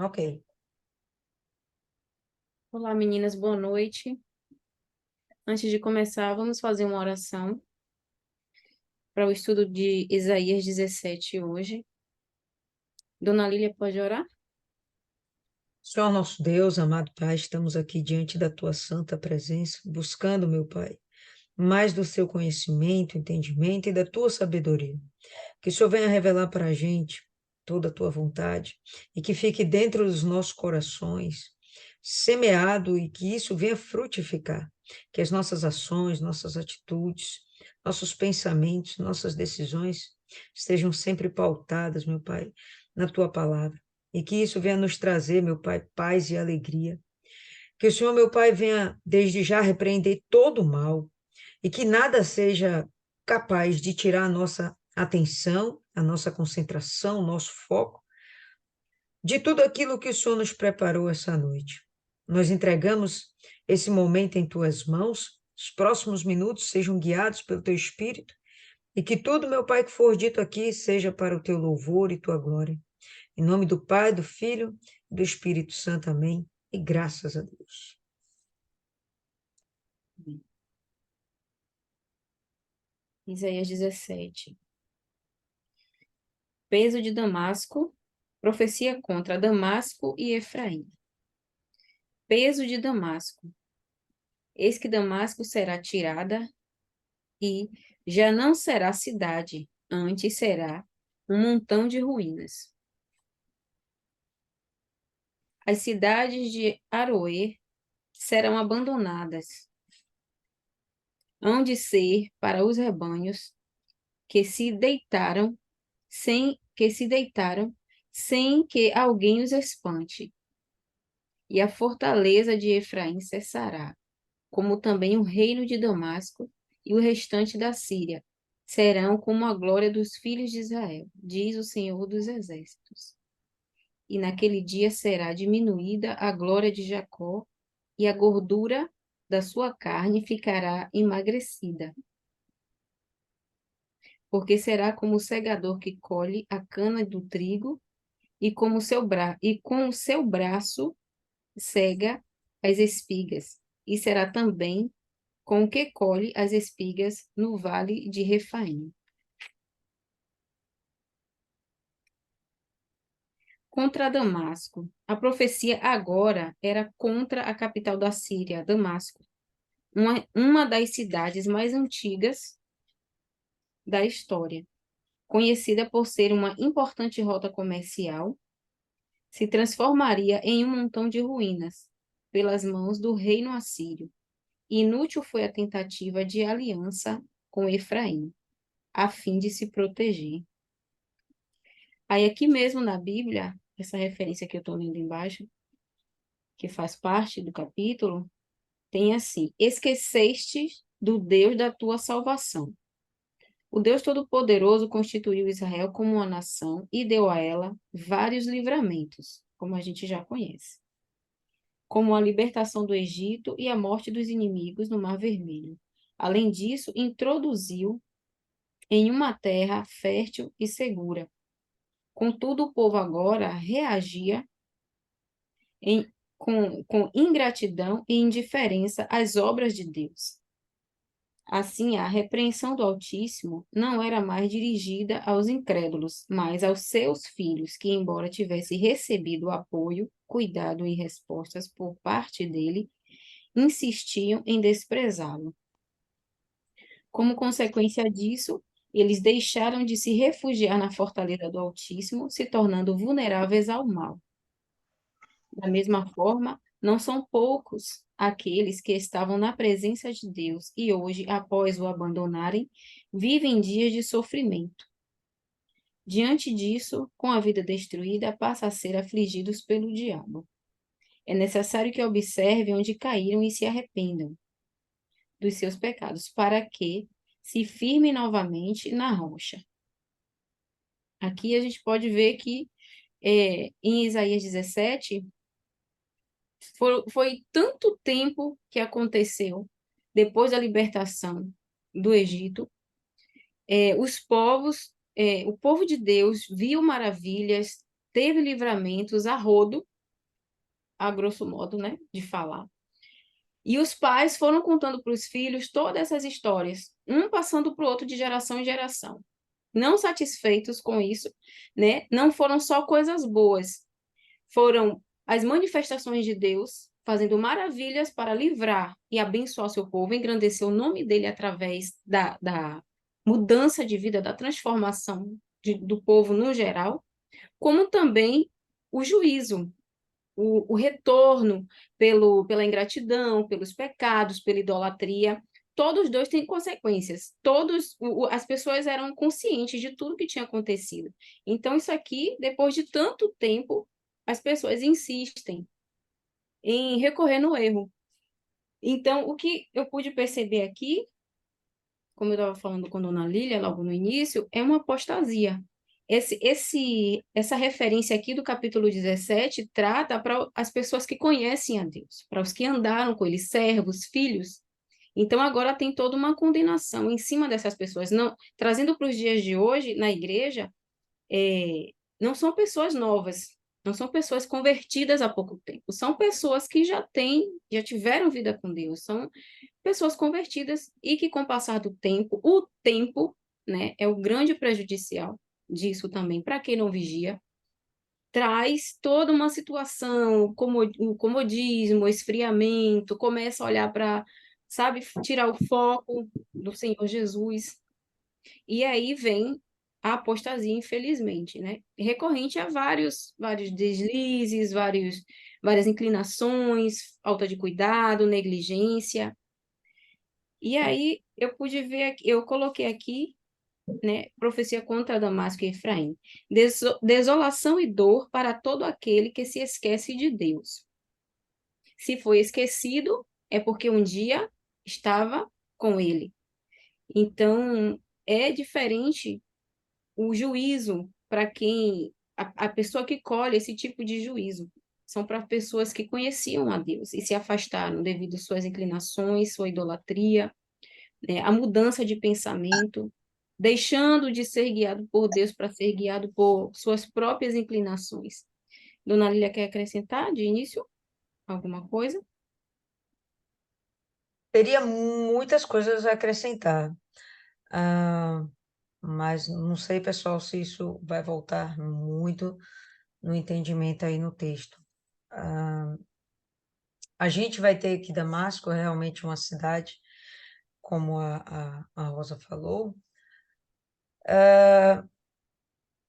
Ok. Olá, meninas, boa noite. Antes de começar, vamos fazer uma oração para o estudo de Isaías 17 hoje. Dona Lília, pode orar? Senhor nosso Deus, amado Pai, estamos aqui diante da tua santa presença, buscando, meu Pai, mais do seu conhecimento, entendimento e da tua sabedoria. Que o Senhor venha revelar para a gente toda a tua vontade e que fique dentro dos nossos corações, semeado e que isso venha frutificar. Que as nossas ações, nossas atitudes, nossos pensamentos, nossas decisões estejam sempre pautadas, meu Pai, na tua palavra. E que isso venha nos trazer, meu Pai, paz e alegria. Que o Senhor, meu Pai, venha desde já repreender todo o mal e que nada seja capaz de tirar a nossa atenção, a nossa concentração, o nosso foco de tudo aquilo que o Senhor nos preparou essa noite. Nós entregamos esse momento em tuas mãos, os próximos minutos sejam guiados pelo teu Espírito e que tudo, meu Pai, que for dito aqui seja para o teu louvor e tua glória. Em nome do Pai, do Filho e do Espírito Santo, amém. E graças a Deus. Isaías 17. Peso de Damasco, profecia contra Damasco e Efraim. Peso de Damasco. Eis que Damasco será tirada e já não será cidade, antes será um montão de ruínas. As cidades de Aroer serão abandonadas, hão de ser para os rebanhos que se deitaram sem que alguém os espante. E a fortaleza de Efraim cessará, como também o reino de Damasco e o restante da Síria serão como a glória dos filhos de Israel, diz o Senhor dos Exércitos. E naquele dia será diminuída a glória de Jacó, e a gordura da sua carne ficará emagrecida, porque será como o segador que colhe a cana do trigo e com o seu braço cega as espigas, e será também com o que colhe as espigas no vale de Refaim. Contra Damasco. A profecia agora era contra a capital da Síria, Damasco, uma das cidades mais antigas da história, conhecida por ser uma importante rota comercial, se transformaria em um montão de ruínas pelas mãos do reino assírio. Inútil foi a tentativa de aliança com Efraim, a fim de se proteger. Aí aqui mesmo na Bíblia, essa referência que eu estou lendo embaixo, que faz parte do capítulo, tem assim: esqueceste do Deus da tua salvação. O Deus Todo-Poderoso constituiu Israel como uma nação e deu a ela vários livramentos, como a gente já conhece, como a libertação do Egito e a morte dos inimigos no Mar Vermelho. Além disso, introduziu em uma terra fértil e segura. Contudo, o povo agora reagia com ingratidão e indiferença às obras de Deus. Assim, a repreensão do Altíssimo não era mais dirigida aos incrédulos, mas aos seus filhos, que, embora tivessem recebido apoio, cuidado e respostas por parte dele, insistiam em desprezá-lo. Como consequência disso, eles deixaram de se refugiar na fortaleza do Altíssimo, se tornando vulneráveis ao mal. Da mesma forma, não são poucos aqueles que estavam na presença de Deus e hoje, após o abandonarem, vivem dias de sofrimento. Diante disso, com a vida destruída, passa a ser afligidos pelo diabo. É necessário que observem onde caíram e se arrependam dos seus pecados, para que se firmem novamente na rocha. Aqui a gente pode ver que em Isaías 17, foi tanto tempo que aconteceu depois da libertação do Egito, o povo de Deus viu maravilhas, teve livramentos a rodo, a grosso modo, né, de falar. E os pais foram contando para os filhos todas essas histórias, um passando para o outro de geração em geração. Não satisfeitos com isso, né? Não foram só coisas boas, foram as manifestações de Deus fazendo maravilhas para livrar e abençoar seu povo, engrandecer o nome dele através da mudança de vida, da transformação do povo no geral, como também o juízo, o retorno pela ingratidão, pelos pecados, pela idolatria. Todos dois têm consequências. As pessoas eram conscientes de tudo que tinha acontecido. Então, isso aqui, depois de tanto tempo, as pessoas insistem em recorrer no erro. Então, o que eu pude perceber aqui, como eu estava falando com a dona Lília logo no início, é uma apostasia. Essa referência aqui do capítulo 17 trata para as pessoas que conhecem a Deus, para os que andaram com ele, servos, filhos. Então, agora tem toda uma condenação em cima dessas pessoas. Não, trazendo para os dias de hoje, na igreja, não são pessoas novas, não são pessoas convertidas há pouco tempo, são pessoas que já tiveram vida com Deus, são pessoas convertidas e que, com o passar do tempo, o tempo, né, é o grande prejudicial disso também, para quem não vigia, traz toda uma situação, como o comodismo, o esfriamento, começa a olhar para, sabe, tirar o foco do Senhor Jesus. E aí vem a apostasia, infelizmente, né? Recorrente a vários deslizes, várias inclinações, falta de cuidado, negligência. E aí eu pude ver aqui, eu coloquei aqui, né, profecia contra Damasco e Efraim. Desolação e dor para todo aquele que se esquece de Deus. Se foi esquecido, é porque um dia estava com ele. Então, é diferente o juízo para a pessoa que colhe esse tipo de juízo. São para pessoas que conheciam a Deus e se afastaram devido às suas inclinações, sua idolatria, né, a mudança de pensamento, deixando de ser guiado por Deus para ser guiado por suas próprias inclinações. Dona Lília quer acrescentar de início alguma coisa? Teria muitas coisas a acrescentar, ah, mas não sei, pessoal, se isso vai voltar muito no entendimento aí no texto. Ah, a gente vai ter que Damasco é realmente uma cidade, como a Rosa falou,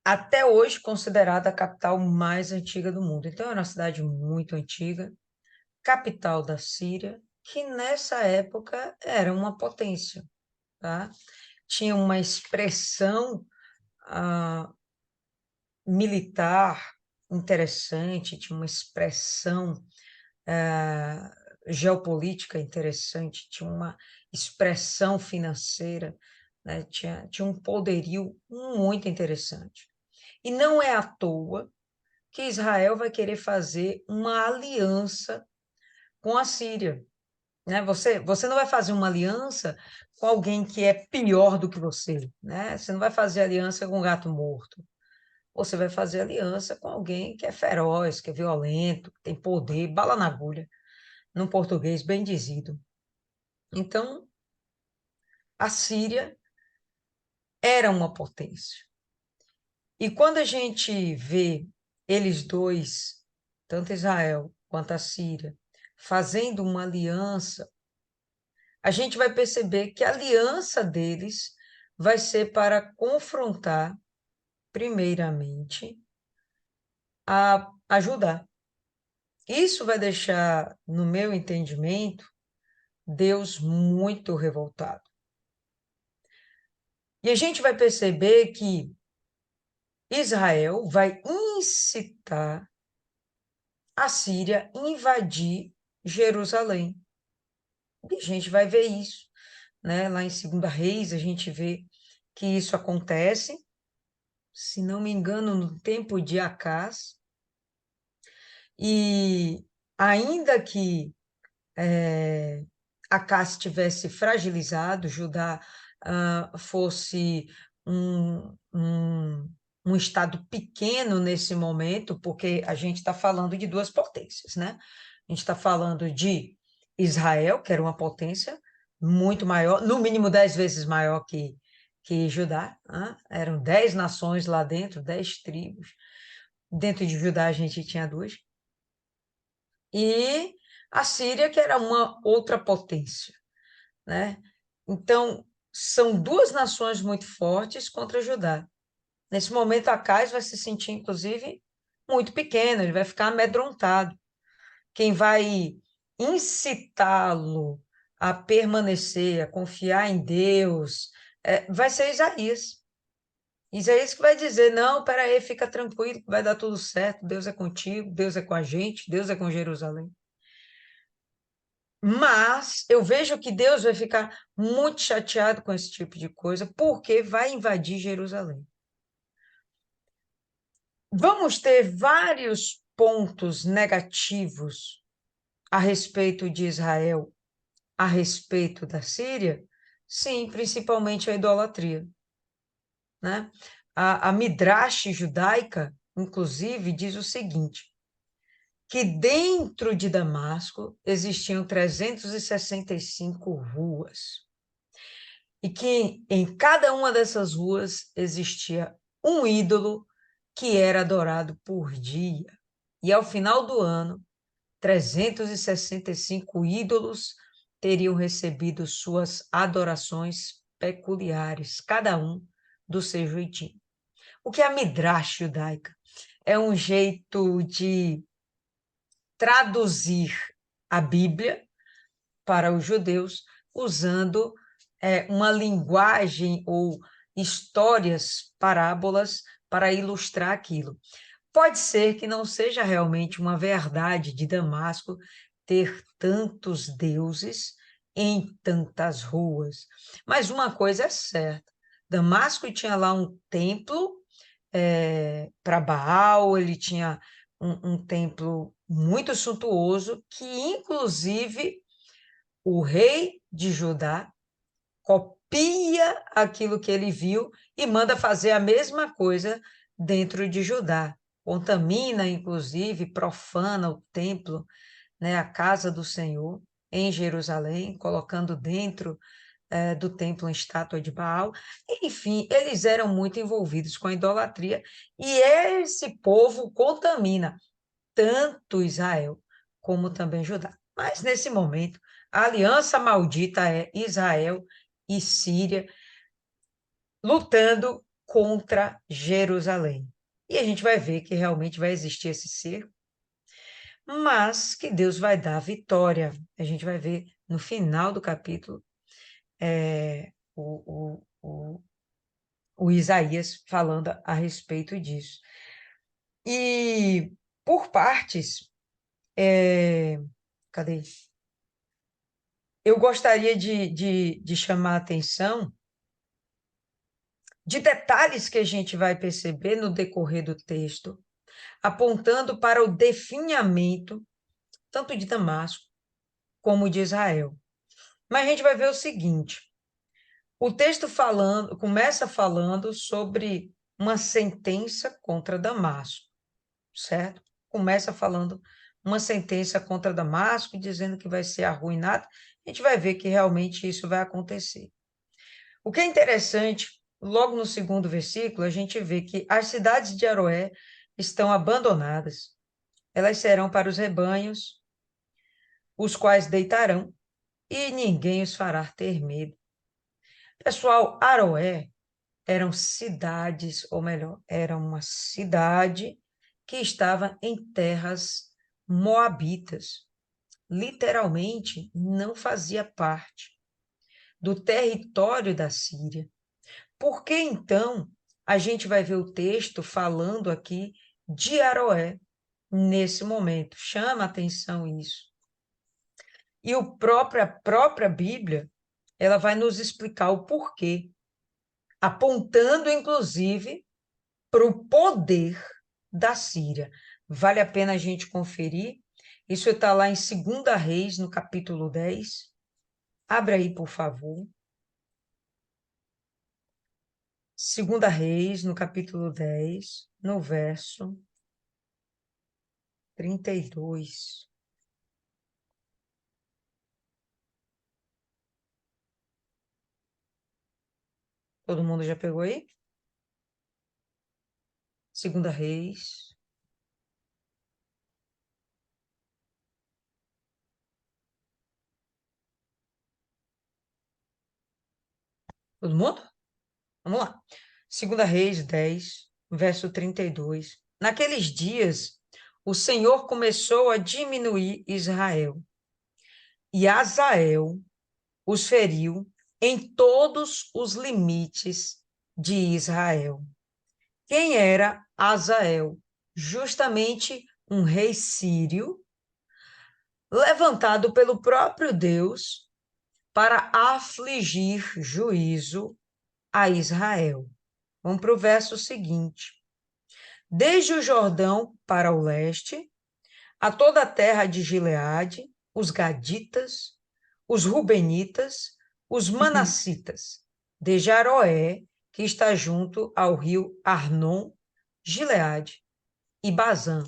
até hoje considerada a capital mais antiga do mundo. Então, era uma cidade muito antiga, capital da Síria, que nessa época era uma potência, tá? Tinha uma expressão ah, militar interessante, tinha uma expressão ah, geopolítica interessante, tinha uma expressão financeira, né? Tinha um poderio muito interessante. E não é à toa que Israel vai querer fazer uma aliança com a Síria, né? Você não vai fazer uma aliança com alguém que é pior do que você, né? Você não vai fazer aliança com um gato morto. Você vai fazer aliança com alguém que é feroz, que é violento, que tem poder, bala na agulha, num português bem dizido. Então, a Síria era uma potência. E quando a gente vê eles dois, tanto Israel quanto a Síria, fazendo uma aliança, a gente vai perceber que a aliança deles vai ser para confrontar, primeiramente, a ajudar. Isso vai deixar, no meu entendimento, Deus muito revoltado. E a gente vai perceber que Israel vai incitar a Síria a invadir Jerusalém. E a gente vai ver isso, né? Lá em 2 Reis, a gente vê que isso acontece, se não me engano, no tempo de Acás. E ainda que Acás tivesse fragilizado, Judá fosse um, um, um um estado pequeno nesse momento, porque a gente está falando de duas potências, né? A gente está falando de Israel, que era uma potência muito maior, no mínimo 10 vezes maior que Judá, né? Eram 10 nações lá dentro, 10 tribos. Dentro de Judá a gente tinha duas. E a Síria, que era uma outra potência, né? Então, são duas nações muito fortes contra Judá. Nesse momento, Acais vai se sentir, inclusive, muito pequeno, ele vai ficar amedrontado. Quem vai incitá-lo a permanecer, a confiar em Deus, vai ser Isaías. Isaías que vai dizer, não, peraí, fica tranquilo, que vai dar tudo certo, Deus é contigo, Deus é com a gente, Deus é com Jerusalém. Mas eu vejo que Deus vai ficar muito chateado com esse tipo de coisa, porque vai invadir Jerusalém. Vamos ter vários pontos negativos a respeito de Israel, a respeito da Síria? Sim, principalmente a idolatria, né? A Midrash judaica, inclusive, diz o seguinte, que dentro de Damasco existiam 365 ruas, e que em cada uma dessas ruas existia um ídolo que era adorado por dia. E ao final do ano, 365 ídolos teriam recebido suas adorações peculiares, cada um do seu jeitinho. O que é a Midrash judaica? É um jeito de traduzir a Bíblia para os judeus usando uma linguagem ou histórias, parábolas para ilustrar aquilo. Pode ser que não seja realmente uma verdade de Damasco ter tantos deuses em tantas ruas, mas uma coisa é certa, Damasco tinha lá um templo para Baal, ele tinha um templo muito suntuoso, que inclusive o rei de Judá copia aquilo que ele viu e manda fazer a mesma coisa dentro de Judá. Contamina, inclusive, profana o templo, né, a casa do Senhor em Jerusalém, colocando dentro do templo uma estátua de Baal. Enfim, eles eram muito envolvidos com a idolatria e esse povo contamina tanto Israel como também Judá. Mas nesse momento, a aliança maldita é Israel e Síria lutando contra Jerusalém. E a gente vai ver que realmente vai existir esse cerco, mas que Deus vai dar vitória. A gente vai ver no final do capítulo o Isaías falando a respeito disso. E por partes, cadê? Eu gostaria de chamar a atenção de detalhes que a gente vai perceber no decorrer do texto, apontando para o definhamento tanto de Damasco como de Israel. Mas a gente vai ver o seguinte: o texto começa falando sobre uma sentença contra Damasco, certo? Começa falando uma sentença contra Damasco, dizendo que vai ser arruinado. A gente vai ver que realmente isso vai acontecer. O que é interessante, logo no segundo versículo, a gente vê que as cidades de Aroé estão abandonadas. Elas serão para os rebanhos, os quais deitarão, e ninguém os fará ter medo. Pessoal, Aroé eram cidades, ou melhor, era uma cidade que estava em terras moabitas. Literalmente, não fazia parte do território da Síria. Por que então a gente vai ver o texto falando aqui de Aroé nesse momento? Chama atenção isso. E a própria Bíblia, ela vai nos explicar o porquê, apontando inclusive para o poder da Síria. Vale a pena a gente conferir. Isso está lá em 2 Reis, no capítulo 10. Abra aí, por favor. Segunda Reis, no capítulo 10, no verso 32. Todo mundo já pegou aí? Segunda Reis. Todo mundo? Vamos lá. Segunda Reis 10, verso 32. Naqueles dias, o Senhor começou a diminuir Israel, e Azael os feriu em todos os limites de Israel. Quem era Azael? Justamente um rei sírio, levantado pelo próprio Deus para afligir juízo a Israel. Vamos para o verso seguinte. Desde o Jordão para o leste, a toda a terra de Gileade, os gaditas, os rubenitas, os Uhum. manassitas, de Jaroé, que está junto ao rio Arnon, Gileade e Bazã.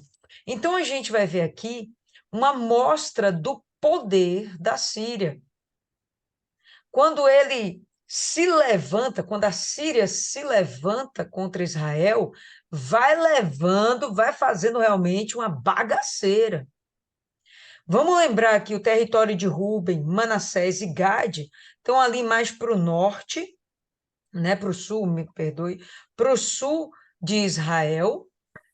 Então a gente vai ver aqui uma mostra do poder da Síria. Quando ele se levanta, quando a Síria se levanta contra Israel, vai levando, vai fazendo realmente uma bagaceira. Vamos lembrar que o território de Ruben, Manassés e Gade estão ali mais para o norte, né, para o sul, me perdoe, para o sul de Israel,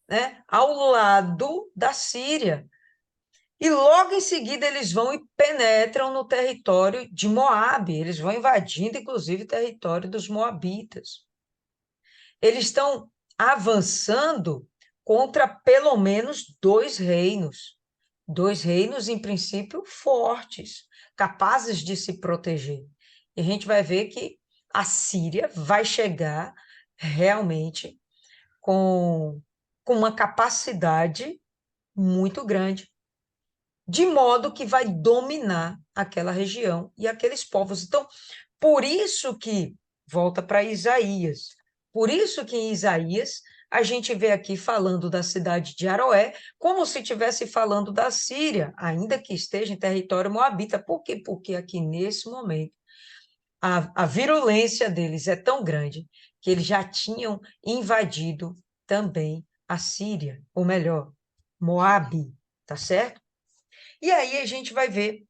né, ao lado da Síria. E logo em seguida eles vão e penetram no território de Moabe, eles vão invadindo, inclusive, o território dos Moabitas. Eles estão avançando contra pelo menos dois reinos, em princípio, fortes, capazes de se proteger. E a gente vai ver que a Síria vai chegar realmente com uma capacidade muito grande, de modo que vai dominar aquela região e aqueles povos. Então, por isso que, volta para Isaías, por isso que em Isaías a gente vê aqui falando da cidade de Aroé, como se estivesse falando da Síria, ainda que esteja em território moabita. Por quê? Porque aqui nesse momento a virulência deles é tão grande que eles já tinham invadido também a Síria, ou melhor, Moabe, tá certo? E aí a gente vai ver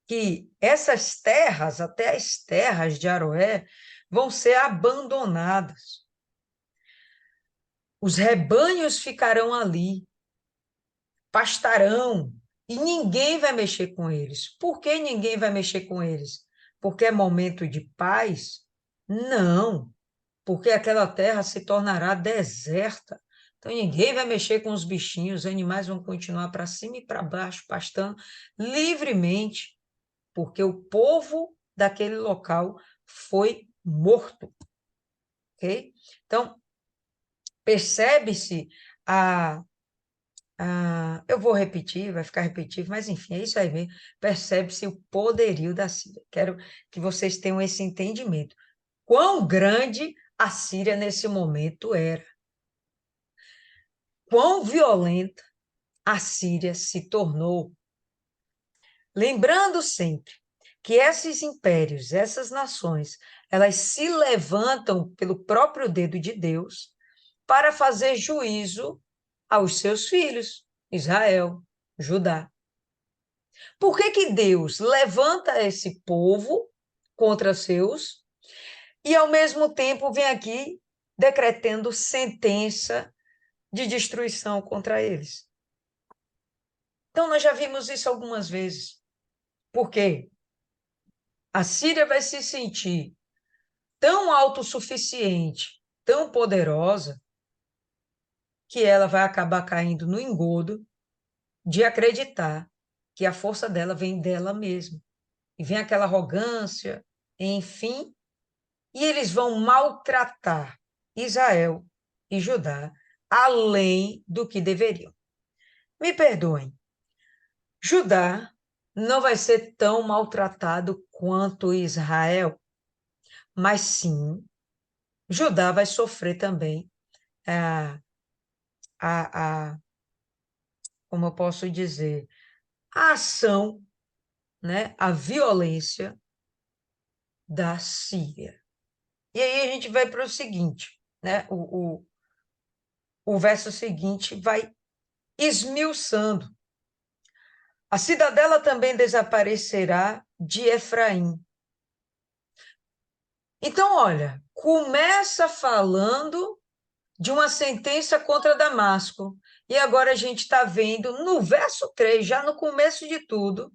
que essas terras, até as terras de Aroé, vão ser abandonadas. Os rebanhos ficarão ali, pastarão, e ninguém vai mexer com eles. Por que ninguém vai mexer com eles? Porque é momento de paz? Não, porque aquela terra se tornará deserta. Então ninguém vai mexer com os bichinhos, os animais vão continuar para cima e para baixo, pastando livremente, porque o povo daquele local foi morto, ok? Então, percebe-se eu vou repetir, vai ficar repetitivo, mas enfim, é isso aí mesmo, percebe-se o poderio da Síria. Quero que vocês tenham esse entendimento. Quão grande a Síria nesse momento era. Quão violenta a Síria se tornou. Lembrando sempre que esses impérios, essas nações, elas se levantam pelo próprio dedo de Deus para fazer juízo aos seus filhos, Israel, Judá. Por que que Deus levanta esse povo contra seus e, ao mesmo tempo, vem aqui decretando sentença de destruição contra eles? Então, nós já vimos isso algumas vezes. Por quê? A Síria vai se sentir tão autossuficiente, tão poderosa, que ela vai acabar caindo no engodo de acreditar que a força dela vem dela mesma. E vem aquela arrogância, enfim, e eles vão maltratar Israel e Judá além do que deveriam. Me perdoem, Judá não vai ser tão maltratado quanto Israel, mas sim Judá vai sofrer também a, a como eu posso dizer, a ação, né, a violência da Síria. E aí a gente vai para o seguinte, né, o verso seguinte vai esmiuçando. A cidadela também desaparecerá de Efraim. Então, olha, começa falando de uma sentença contra Damasco. E agora a gente está vendo no verso 3, já no começo de tudo,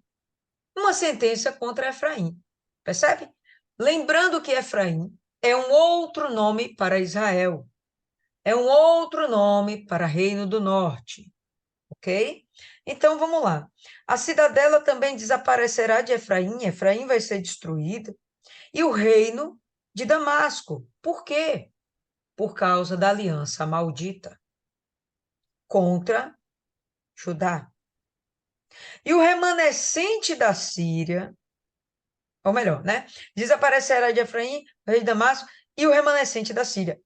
uma sentença contra Efraim. Percebe? Lembrando que Efraim é um outro nome para Israel. É um outro nome para Reino do Norte. Ok? Então vamos lá. A cidadela também desaparecerá de Efraim, Efraim vai ser destruída, e o reino de Damasco. Por quê? Por causa da aliança maldita contra Judá. E o remanescente da Síria, ou melhor, né? Desaparecerá de Efraim, rei de Damasco, e o remanescente da Síria.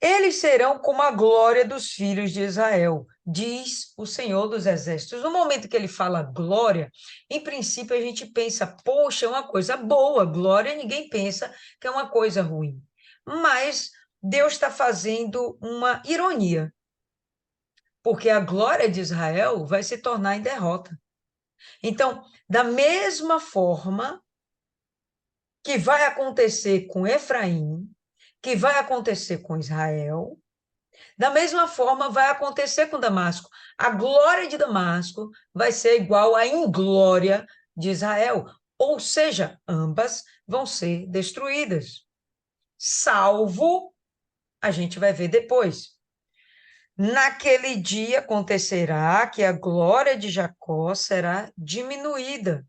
Eles serão como a glória dos filhos de Israel, diz o Senhor dos Exércitos. No momento que ele fala glória, em princípio a gente pensa, poxa, é uma coisa boa, glória, ninguém pensa que é uma coisa ruim. Mas Deus está fazendo uma ironia, porque a glória de Israel vai se tornar em derrota. Então, da mesma forma que vai acontecer com Efraim, que vai acontecer com Israel, da mesma forma vai acontecer com Damasco. A glória de Damasco vai ser igual à inglória de Israel, ou seja, ambas vão ser destruídas. Salvo, a gente vai ver depois. Naquele dia acontecerá que a glória de Jacó será diminuída.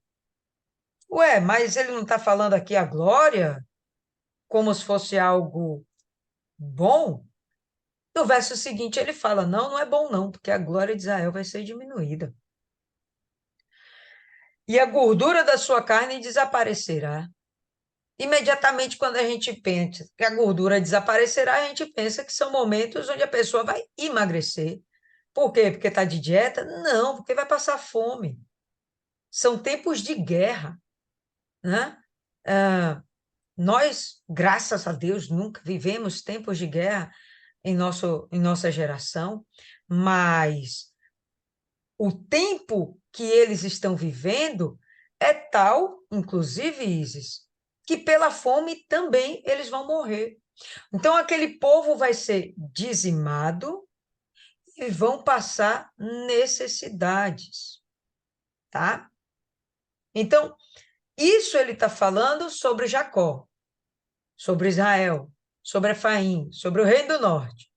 Ué, mas ele não está falando aqui a glória como se fosse algo bom? No verso seguinte ele fala, não, não é bom não, porque a glória de Israel vai ser diminuída. E a gordura da sua carne desaparecerá. Imediatamente quando a gente pensa que a gordura desaparecerá, a gente pensa que são momentos onde a pessoa vai emagrecer. Por quê? Porque está de dieta? Não, porque vai passar fome. São tempos de guerra, né? Nós, graças a Deus, nunca vivemos tempos de guerra em nossa geração, mas o tempo que eles estão vivendo é tal, inclusive, Isis, que pela fome também eles vão morrer. Então, aquele povo vai ser dizimado e vão passar necessidades, tá? Então, isso ele está falando sobre Jacó, sobre Israel, sobre Efraim, sobre o Reino do Norte.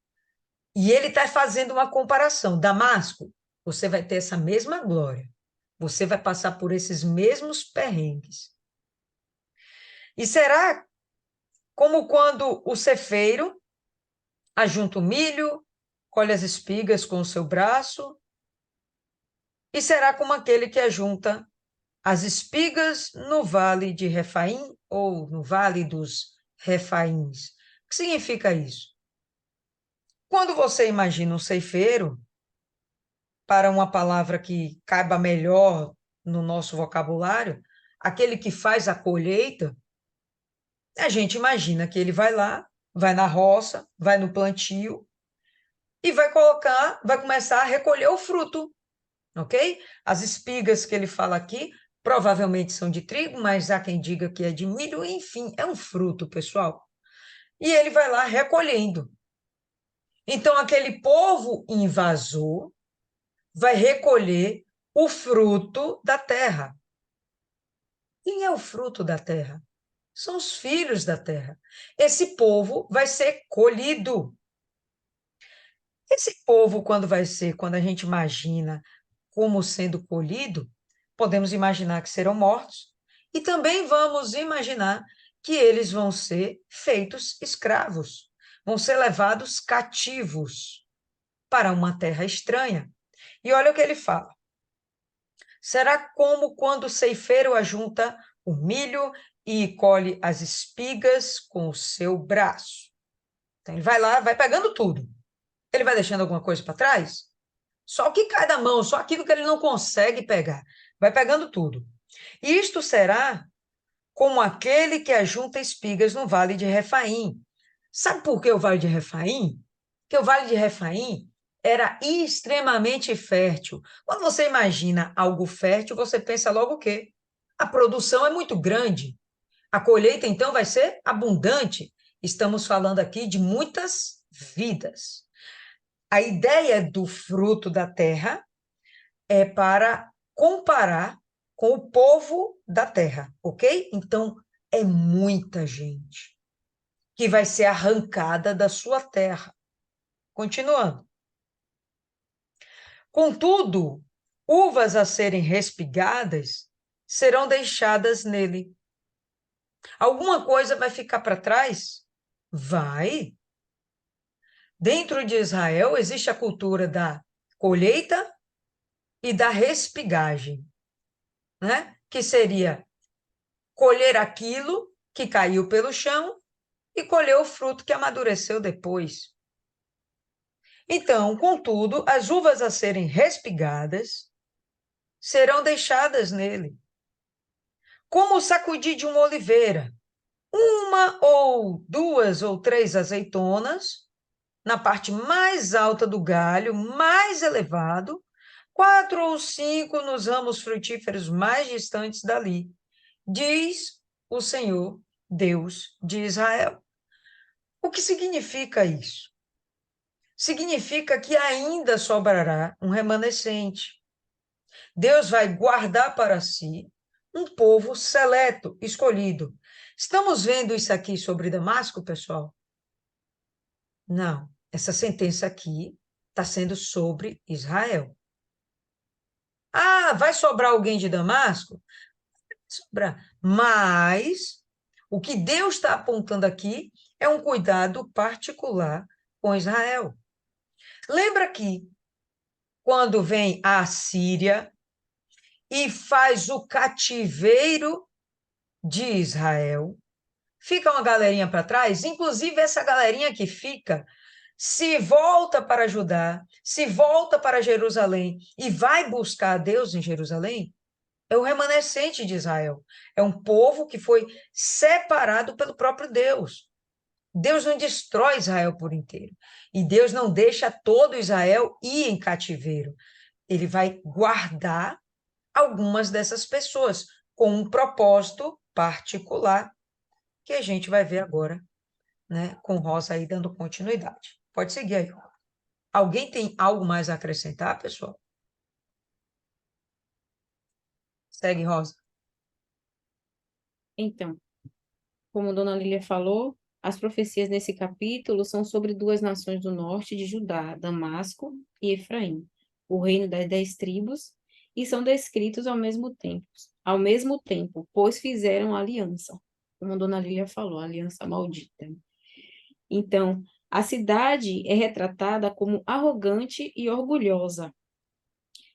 E ele está fazendo uma comparação. Damasco, você vai ter essa mesma glória. Você vai passar por esses mesmos perrengues. E será como quando o cefeiro ajunta o milho, colhe as espigas com o seu braço, e será como aquele que ajunta as espigas no vale de Refaim, ou no vale dos Refaíns. O que significa isso? Quando você imagina um ceifeiro, para uma palavra que caiba melhor no nosso vocabulário, aquele que faz a colheita, a gente imagina que ele vai lá, vai na roça, vai no plantio e vai começar a recolher o fruto, ok? As espigas que ele fala aqui provavelmente são de trigo, mas há quem diga que é de milho, enfim, é um fruto, pessoal. E ele vai lá recolhendo. Então, aquele povo invasor vai recolher o fruto da terra. Quem é o fruto da terra? São os filhos da terra. Esse povo vai ser colhido. Esse povo, quando a gente imagina como sendo colhido, podemos imaginar que serão mortos, e também vamos imaginar que eles vão ser feitos escravos, vão ser levados cativos para uma terra estranha. E olha o que ele fala. Será como quando o ceifeiro ajunta o milho e colhe as espigas com o seu braço. Então, ele vai lá, vai pegando tudo. Ele vai deixando alguma coisa para trás? Só o que cai da mão, só aquilo que ele não consegue pegar. Vai pegando tudo. E isto será como aquele que ajunta espigas no vale de Refaim. Sabe por que o vale de Refaim? Porque o vale de Refaim era extremamente fértil. Quando você imagina algo fértil, você pensa logo o quê? A produção é muito grande. A colheita, então, vai ser abundante. Estamos falando aqui de muitas vidas. A ideia do fruto da terra é para comparar com o povo da terra, ok? Então, é muita gente que vai ser arrancada da sua terra. Continuando. Contudo, uvas a serem respigadas serão deixadas nele. Alguma coisa vai ficar para trás? Vai. Dentro de Israel existe a cultura da colheita e da respigagem, né? Que seria colher aquilo que caiu pelo chão e colher o fruto que amadureceu depois. Então, contudo, as uvas a serem respigadas serão deixadas nele, como o sacudir de uma oliveira, uma ou duas ou três azeitonas na parte mais alta do galho, mais elevado, quatro ou cinco nos ramos frutíferos mais distantes dali, diz o Senhor, Deus de Israel. O que significa isso? Significa que ainda sobrará um remanescente. Deus vai guardar para si um povo seleto, escolhido. Estamos vendo isso aqui sobre Damasco, pessoal? Não. Essa sentença aqui está sendo sobre Israel. Ah, vai sobrar alguém de Damasco? Vai sobrar. Mas o que Deus está apontando aqui é um cuidado particular com Israel. Lembra que quando vem a Assíria e faz o cativeiro de Israel, fica uma galerinha para trás, inclusive essa galerinha que fica se volta para Judá, se volta para Jerusalém e vai buscar a Deus em Jerusalém, é o remanescente de Israel. É um povo que foi separado pelo próprio Deus. Deus não destrói Israel por inteiro. E Deus não deixa todo Israel ir em cativeiro. Ele vai guardar algumas dessas pessoas com um propósito particular que a gente vai ver agora, né, com Rosa aí dando continuidade. Pode seguir aí. Alguém tem algo mais a acrescentar, pessoal? Segue, Rosa. Então, como Dona Lília falou, as profecias nesse capítulo são sobre duas nações do norte de Judá, Damasco e Efraim, o reino das 10 tribos, e são descritos ao mesmo tempo, pois fizeram aliança, como Dona Lília falou, aliança maldita. Então, a cidade é retratada como arrogante e orgulhosa.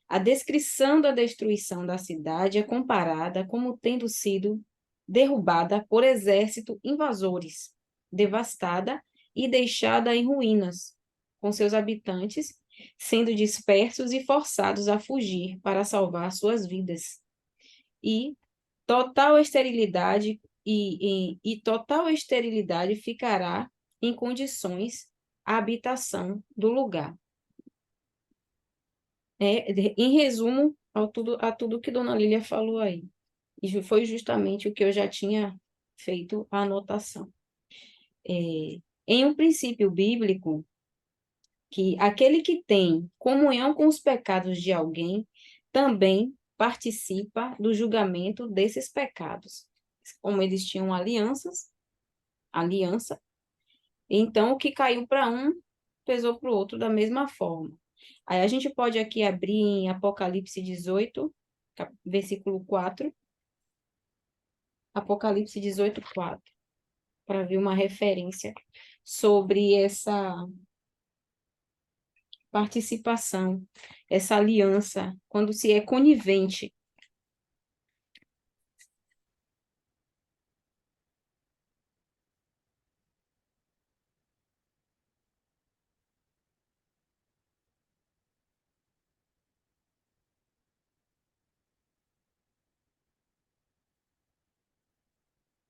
A descrição da destruição da cidade é comparada como tendo sido derrubada por exércitos invasores, devastada e deixada em ruínas, com seus habitantes sendo dispersos e forçados a fugir para salvar suas vidas. E total esterilidade e total esterilidade ficará em condições a habitação do lugar. Em resumo, a tudo que Dona Lília falou aí. E foi justamente o que eu já tinha feito a anotação. Em um princípio bíblico, que aquele que tem comunhão com os pecados de alguém também participa do julgamento desses pecados. Como eles tinham aliança, então o que caiu para um pesou para o outro da mesma forma. Aí a gente pode aqui abrir em Apocalipse 18, versículo 4. Apocalipse 18, 4, para ver uma referência sobre essa participação, essa aliança, quando se é conivente.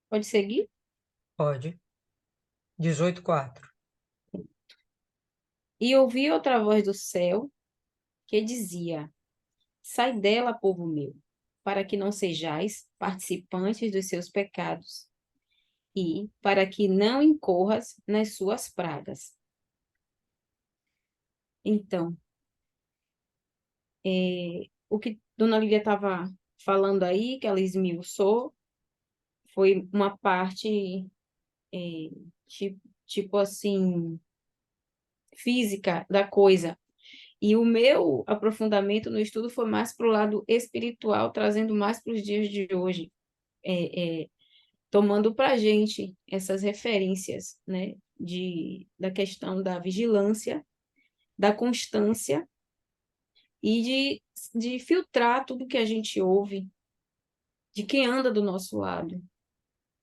Pode seguir? Pode. 18:4. E ouvi outra voz do céu que dizia: Sai dela, povo meu, para que não sejais participantes dos seus pecados, e para que não incorras nas suas pragas. Então, o que Dona Lília estava falando aí, que ela esmiuçou, foi uma parte, é, tipo assim, física da coisa. E o meu aprofundamento no estudo foi mais para o lado espiritual, trazendo mais para os dias de hoje, tomando para a gente essas referências, né, da questão da vigilância, da constância e de filtrar tudo que a gente ouve, de quem anda do nosso lado,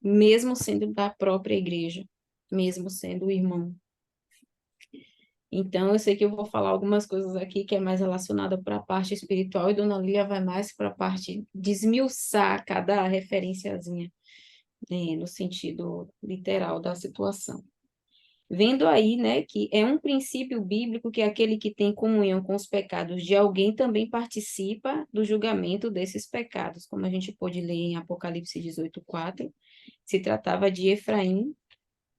mesmo sendo da própria igreja, mesmo sendo irmão. Então, eu sei que eu vou falar algumas coisas aqui que é mais relacionada para a parte espiritual e Dona Lília vai mais para a parte de esmiuçar cada referenciazinha, né, no sentido literal da situação. Vendo aí, né, que é um princípio bíblico que aquele que tem comunhão com os pecados de alguém também participa do julgamento desses pecados, como a gente pôde ler em Apocalipse 18:4, se tratava de Efraim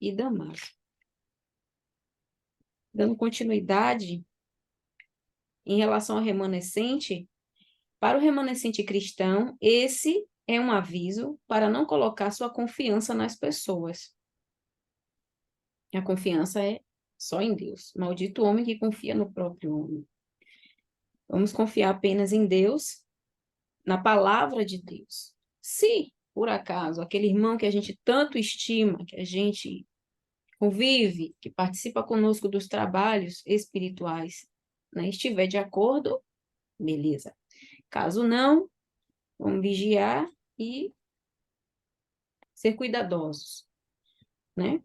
e Damasco. Dando continuidade, em relação ao remanescente, para o remanescente cristão, esse é um aviso para não colocar sua confiança nas pessoas. A confiança é só em Deus. Maldito o homem que confia no próprio homem. Vamos confiar apenas em Deus, na palavra de Deus. Se, por acaso, aquele irmão que a gente tanto estima, que a gente convive, que participa conosco dos trabalhos espirituais, né, estiver de acordo, beleza. Caso não, vamos vigiar e ser cuidadosos, né?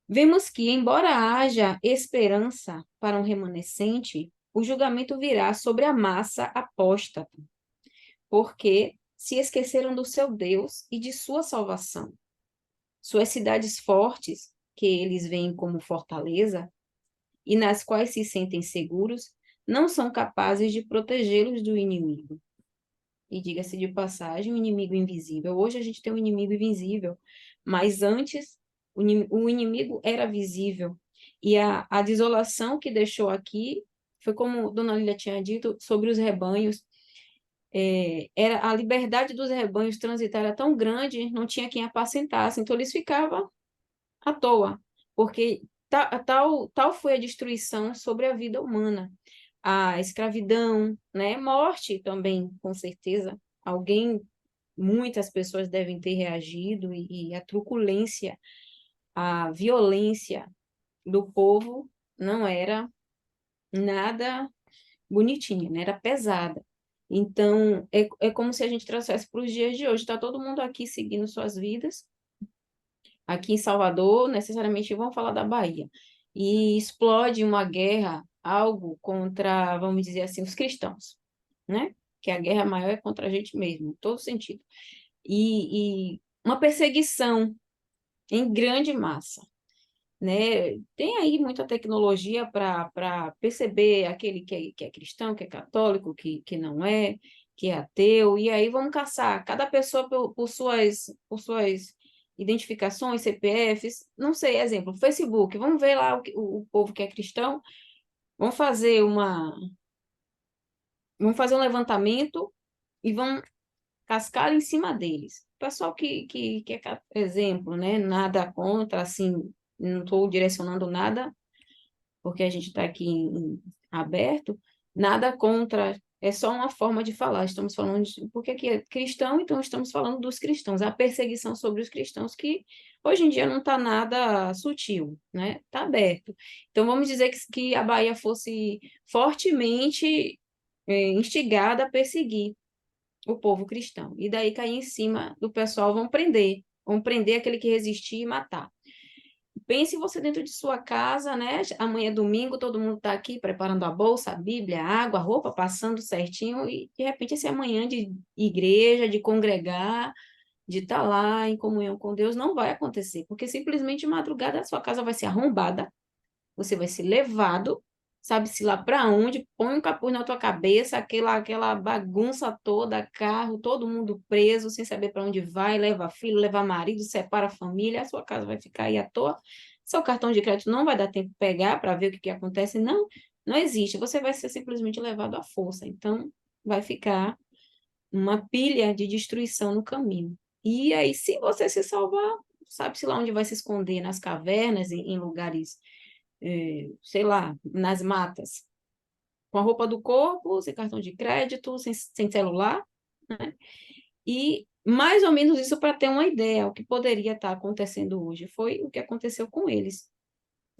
Vemos que, embora haja esperança para um remanescente, o julgamento virá sobre a massa apóstata, porque se esqueceram do seu Deus e de sua salvação. Suas cidades fortes, que eles veem como fortaleza, e nas quais se sentem seguros, não são capazes de protegê-los do inimigo. E diga-se de passagem, o inimigo invisível. Hoje a gente tem um inimigo invisível, mas antes o inimigo era visível. E a desolação que deixou aqui foi como Dona Lília tinha dito sobre os rebanhos. Era a liberdade dos rebanhos transitar era tão grande, não tinha quem apacentasse, então eles ficavam à toa, porque tal foi a destruição sobre a vida humana. A escravidão, né? Morte também, com certeza. Muitas pessoas devem ter reagido e a truculência, a violência do povo não era nada bonitinha, né? Era pesada. Então, é como se a gente trouxesse para os dias de hoje. Está todo mundo aqui seguindo suas vidas, aqui em Salvador, necessariamente vamos falar da Bahia, e explode uma guerra, algo contra, vamos dizer assim, os cristãos, né? Que a guerra maior é contra a gente mesmo, em todo sentido. E uma perseguição em grande massa, né? Tem aí muita tecnologia para perceber aquele que é cristão, que é católico, que não é, que é ateu, e aí vamos caçar cada pessoa por suas identificações, CPFs, não sei, exemplo, Facebook, vamos ver lá o povo que é cristão, vamos fazer vamos fazer um levantamento e vamos cascar em cima deles. O pessoal que é exemplo, né? Nada contra, assim, não estou direcionando nada, porque a gente está aqui aberto, nada contra, é só uma forma de falar. Estamos falando porque aqui é cristão, então estamos falando dos cristãos, a perseguição sobre os cristãos, que hoje em dia não está nada sutil, né? Está aberto. Então vamos dizer que a Bahia fosse fortemente instigada a perseguir o povo cristão. E daí cair em cima do pessoal, vão prender aquele que resistir e matar. Pense você dentro de sua casa, né? Amanhã é domingo, todo mundo está aqui preparando a bolsa, a Bíblia, a água, a roupa, passando certinho, e de repente esse amanhã de igreja, de congregar, de estar lá em comunhão com Deus, não vai acontecer, porque simplesmente de madrugada a sua casa vai ser arrombada, você vai ser levado, sabe-se lá para onde, põe um capuz na tua cabeça, aquela bagunça toda, carro, todo mundo preso, sem saber para onde vai, leva filho, leva marido, separa a família, a sua casa vai ficar aí à toa, seu cartão de crédito não vai dar tempo de pegar para ver o que que acontece, não, não existe, você vai ser simplesmente levado à força, então vai ficar uma pilha de destruição no caminho. E aí, se você se salvar, sabe-se lá onde vai se esconder, nas cavernas, em lugares sei lá, nas matas, com a roupa do corpo, sem cartão de crédito, sem celular, né? E mais ou menos isso para ter uma ideia, o que poderia estar acontecendo hoje. Foi o que aconteceu com eles,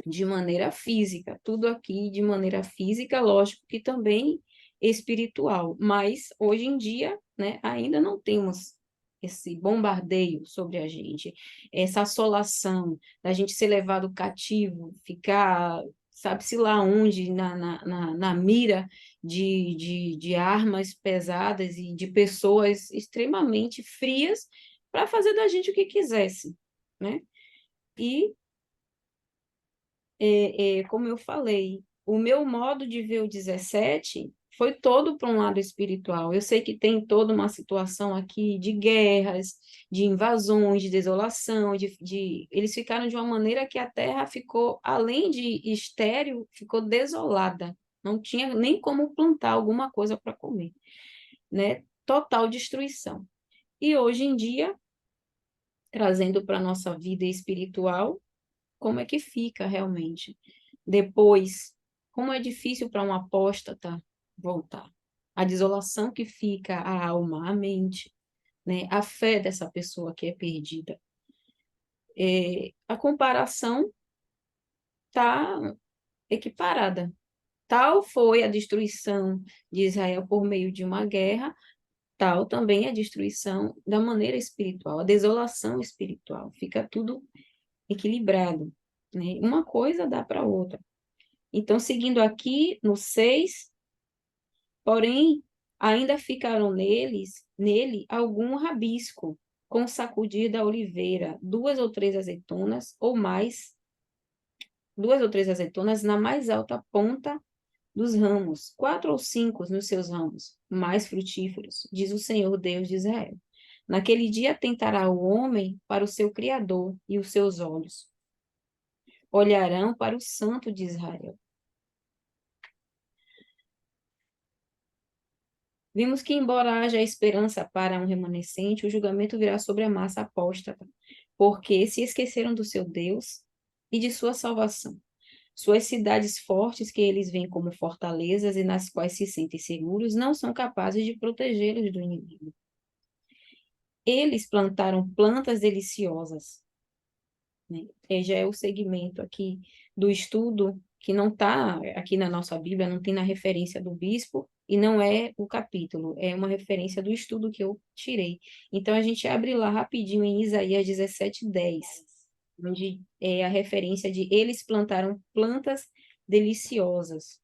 de maneira física, tudo aqui de maneira física, lógico que também espiritual, mas hoje em dia, né, ainda não temos esse bombardeio sobre a gente, essa assolação da gente ser levado cativo, ficar, sabe-se lá onde, na mira de armas pesadas e de pessoas extremamente frias para fazer da gente o que quisesse, né? E como eu falei, o meu modo de ver o 17 foi todo para um lado espiritual. Eu sei que tem toda uma situação aqui de guerras, de invasões, de desolação, eles ficaram de uma maneira que a terra ficou, além de estéril, ficou desolada. Não tinha nem como plantar alguma coisa para comer, né? Total destruição. E hoje em dia, trazendo para a nossa vida espiritual, como é que fica realmente? Depois, como é difícil para um apóstata voltar. A desolação que fica a alma, a mente, né? A fé dessa pessoa que é perdida. A comparação está equiparada. Tal foi a destruição de Israel por meio de uma guerra, tal também a destruição da maneira espiritual, a desolação espiritual. Fica tudo equilibrado, né? Uma coisa dá para outra. Então, seguindo aqui no 6, porém, ainda ficaram nele algum rabisco, com sacudir da oliveira, duas ou três azeitonas na mais alta ponta dos ramos, 4 ou 5 nos seus ramos, mais frutíferos, diz o Senhor Deus de Israel. Naquele dia tentará o homem para o seu Criador, e os seus olhos olharão para o Santo de Israel. Vimos que, embora haja esperança para um remanescente, o julgamento virá sobre a massa apóstata, porque se esqueceram do seu Deus e de sua salvação. Suas cidades fortes, que eles veem como fortalezas e nas quais se sentem seguros, não são capazes de protegê-los do inimigo. Eles plantaram plantas deliciosas, né? Já é o segmento aqui do estudo, que não está aqui na nossa Bíblia, não tem na referência do bispo, e não é o capítulo, é uma referência do estudo que eu tirei. Então, a gente abre lá rapidinho em Isaías 17:10, onde é a referência de eles plantaram plantas deliciosas.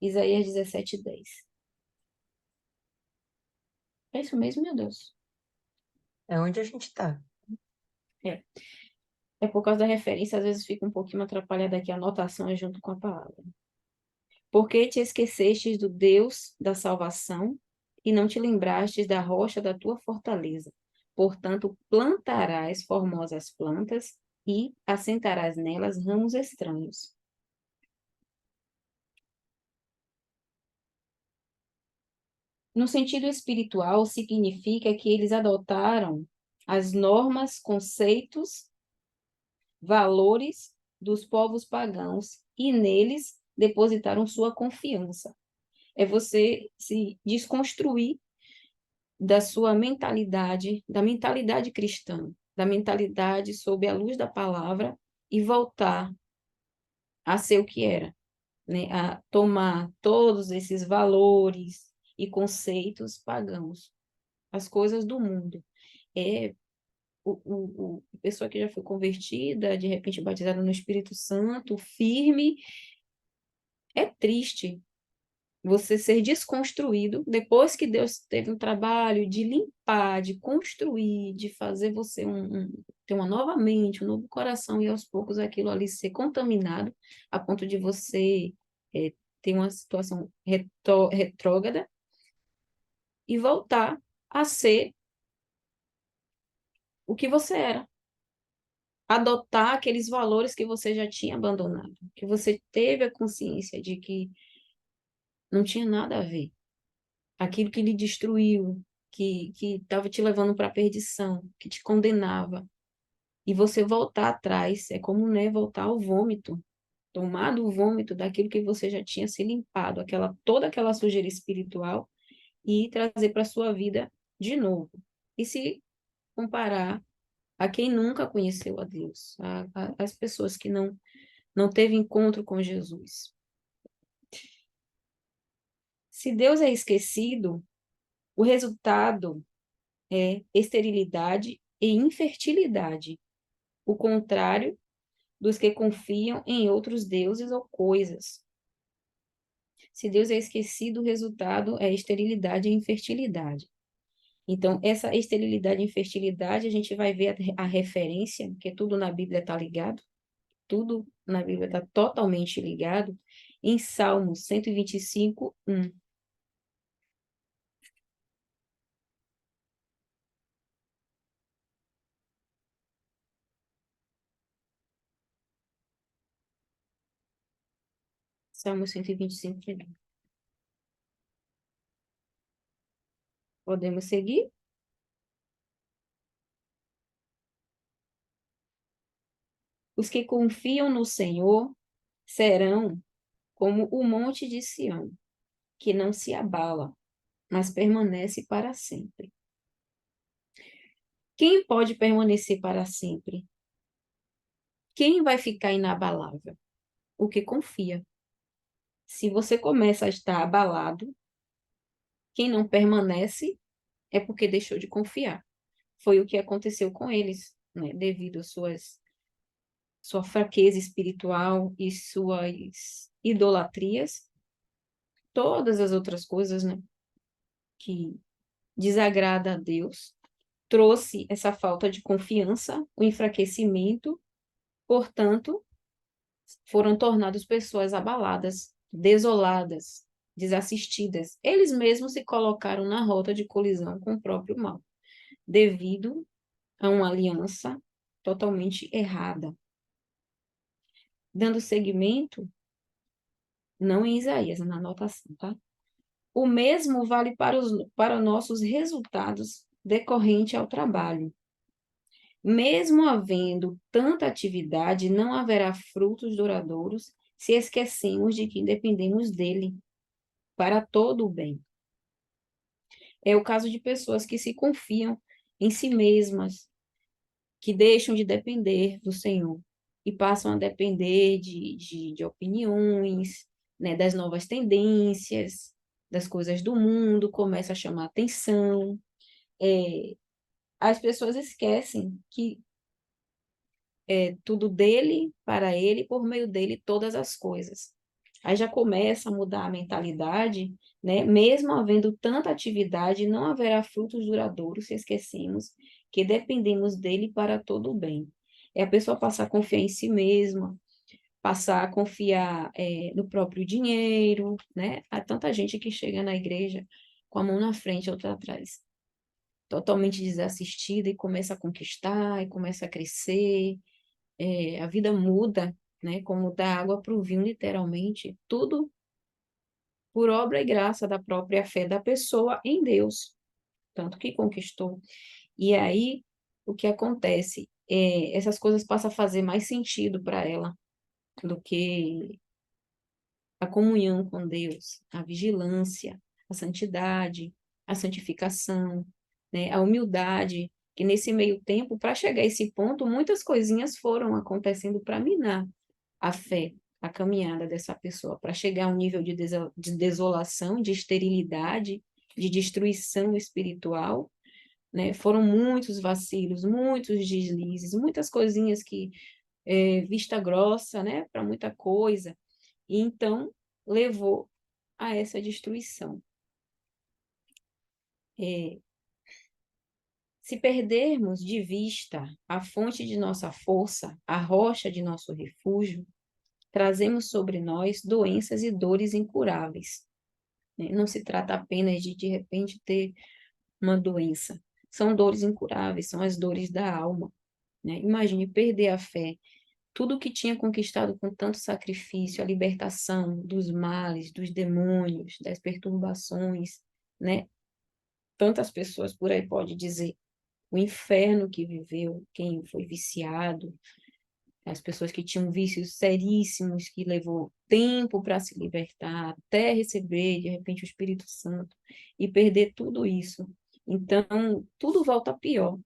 Isaías 17:10. É isso mesmo, meu Deus? É onde a gente está. É. É por causa da referência, às vezes fica um pouquinho atrapalhada aqui a anotação é junto com a palavra. Porque te esquecestes do Deus da salvação e não te lembrastes da rocha da tua fortaleza. Portanto, plantarás formosas plantas e assentarás nelas ramos estranhos. No sentido espiritual, significa que eles adotaram as normas, conceitos, valores dos povos pagãos e neles depositaram sua confiança. É você se desconstruir da sua mentalidade, da mentalidade cristã, da mentalidade sob a luz da palavra e voltar a ser o que era, né? A tomar todos esses valores e conceitos pagãos, as coisas do mundo. É a pessoa que já foi convertida, de repente batizada no Espírito Santo, firme, é triste, você ser desconstruído, depois que Deus teve um trabalho de limpar, de construir, de fazer você ter uma nova mente, um novo coração, e aos poucos aquilo ali ser contaminado, a ponto de você ter uma situação retrógrada e voltar a ser o que você era. Adotar aqueles valores que você já tinha abandonado, que você teve a consciência de que não tinha nada a ver. Aquilo que lhe destruiu, que estava te levando para a perdição, que te condenava. E você voltar atrás, é como, né, voltar ao vômito, tomar do vômito daquilo que você já tinha se limpado, toda aquela sujeira espiritual, e trazer para a sua vida de novo. E se comparar a quem nunca conheceu a Deus, as pessoas que não teve encontro com Jesus. Se Deus é esquecido, o resultado é esterilidade e infertilidade, o contrário dos que confiam em outros deuses ou coisas. Se Deus é esquecido, o resultado é esterilidade e infertilidade. Então, essa esterilidade e infertilidade, a gente vai ver a referência, porque tudo na Bíblia está ligado, tudo na Bíblia está totalmente ligado, em Salmos 125, 1. Salmo 125, 1. Podemos seguir? Os que confiam no Senhor serão como o monte de Sião, que não se abala, mas permanece para sempre. Quem pode permanecer para sempre? Quem vai ficar inabalável? O que confia. Se você começa a estar abalado, quem não permanece é porque deixou de confiar. Foi o que aconteceu com eles, né? Devido às sua fraqueza espiritual e suas idolatrias, todas as outras coisas, né, que desagrada a Deus, trouxe essa falta de confiança, o enfraquecimento, portanto, foram tornados pessoas abaladas, desoladas, desassistidas. Eles mesmos se colocaram na rota de colisão com o próprio mal, devido a uma aliança totalmente errada. Dando seguimento, não em Isaías, na anotação, tá? O mesmo vale para nossos resultados decorrente ao trabalho. Mesmo havendo tanta atividade, não haverá frutos duradouros se esquecemos de que dependemos dele para todo o bem. É o caso de pessoas que se confiam em si mesmas, que deixam de depender do Senhor e passam a depender de opiniões, né, das novas tendências, das coisas do mundo, começa a chamar atenção. As pessoas esquecem que é tudo dele, para ele, por meio dele, todas as coisas. Aí já começa a mudar a mentalidade, né? Mesmo havendo tanta atividade, não haverá frutos duradouros se esquecemos que dependemos dele para todo o bem. É a pessoa passar a confiar em si mesma, passar a confiar no próprio dinheiro, né? Há tanta gente que chega na igreja com a mão na frente e outra atrás, totalmente desassistida e começa a conquistar, e começa a crescer, a vida muda, né? Como da água para o vinho, literalmente, tudo por obra e graça da própria fé da pessoa em Deus, tanto que conquistou. E aí, o que acontece? Essas coisas passam a fazer mais sentido para ela do que a comunhão com Deus, a vigilância, a santidade, a santificação, né? A humildade, que nesse meio tempo, para chegar a esse ponto, muitas coisinhas foram acontecendo para minar a fé, a caminhada dessa pessoa, para chegar a um nível de desolação, de esterilidade, de destruição espiritual, né? Foram muitos vacilos, muitos deslizes, muitas coisinhas que, vista grossa, né, para muita coisa, e então levou a essa destruição. É, se perdermos de vista a fonte de nossa força, a rocha de nosso refúgio, trazemos sobre nós doenças e dores incuráveis, né? Não se trata apenas de repente, ter uma doença. São dores incuráveis, são as dores da alma, né? Imagine perder a fé, tudo o que tinha conquistado com tanto sacrifício, a libertação dos males, dos demônios, das perturbações, né? Tantas pessoas por aí pode dizer o inferno que viveu, quem foi viciado, as pessoas que tinham vícios seríssimos, que levou tempo para se libertar, até receber, de repente, o Espírito Santo, e perder tudo isso. Então, tudo volta a pior.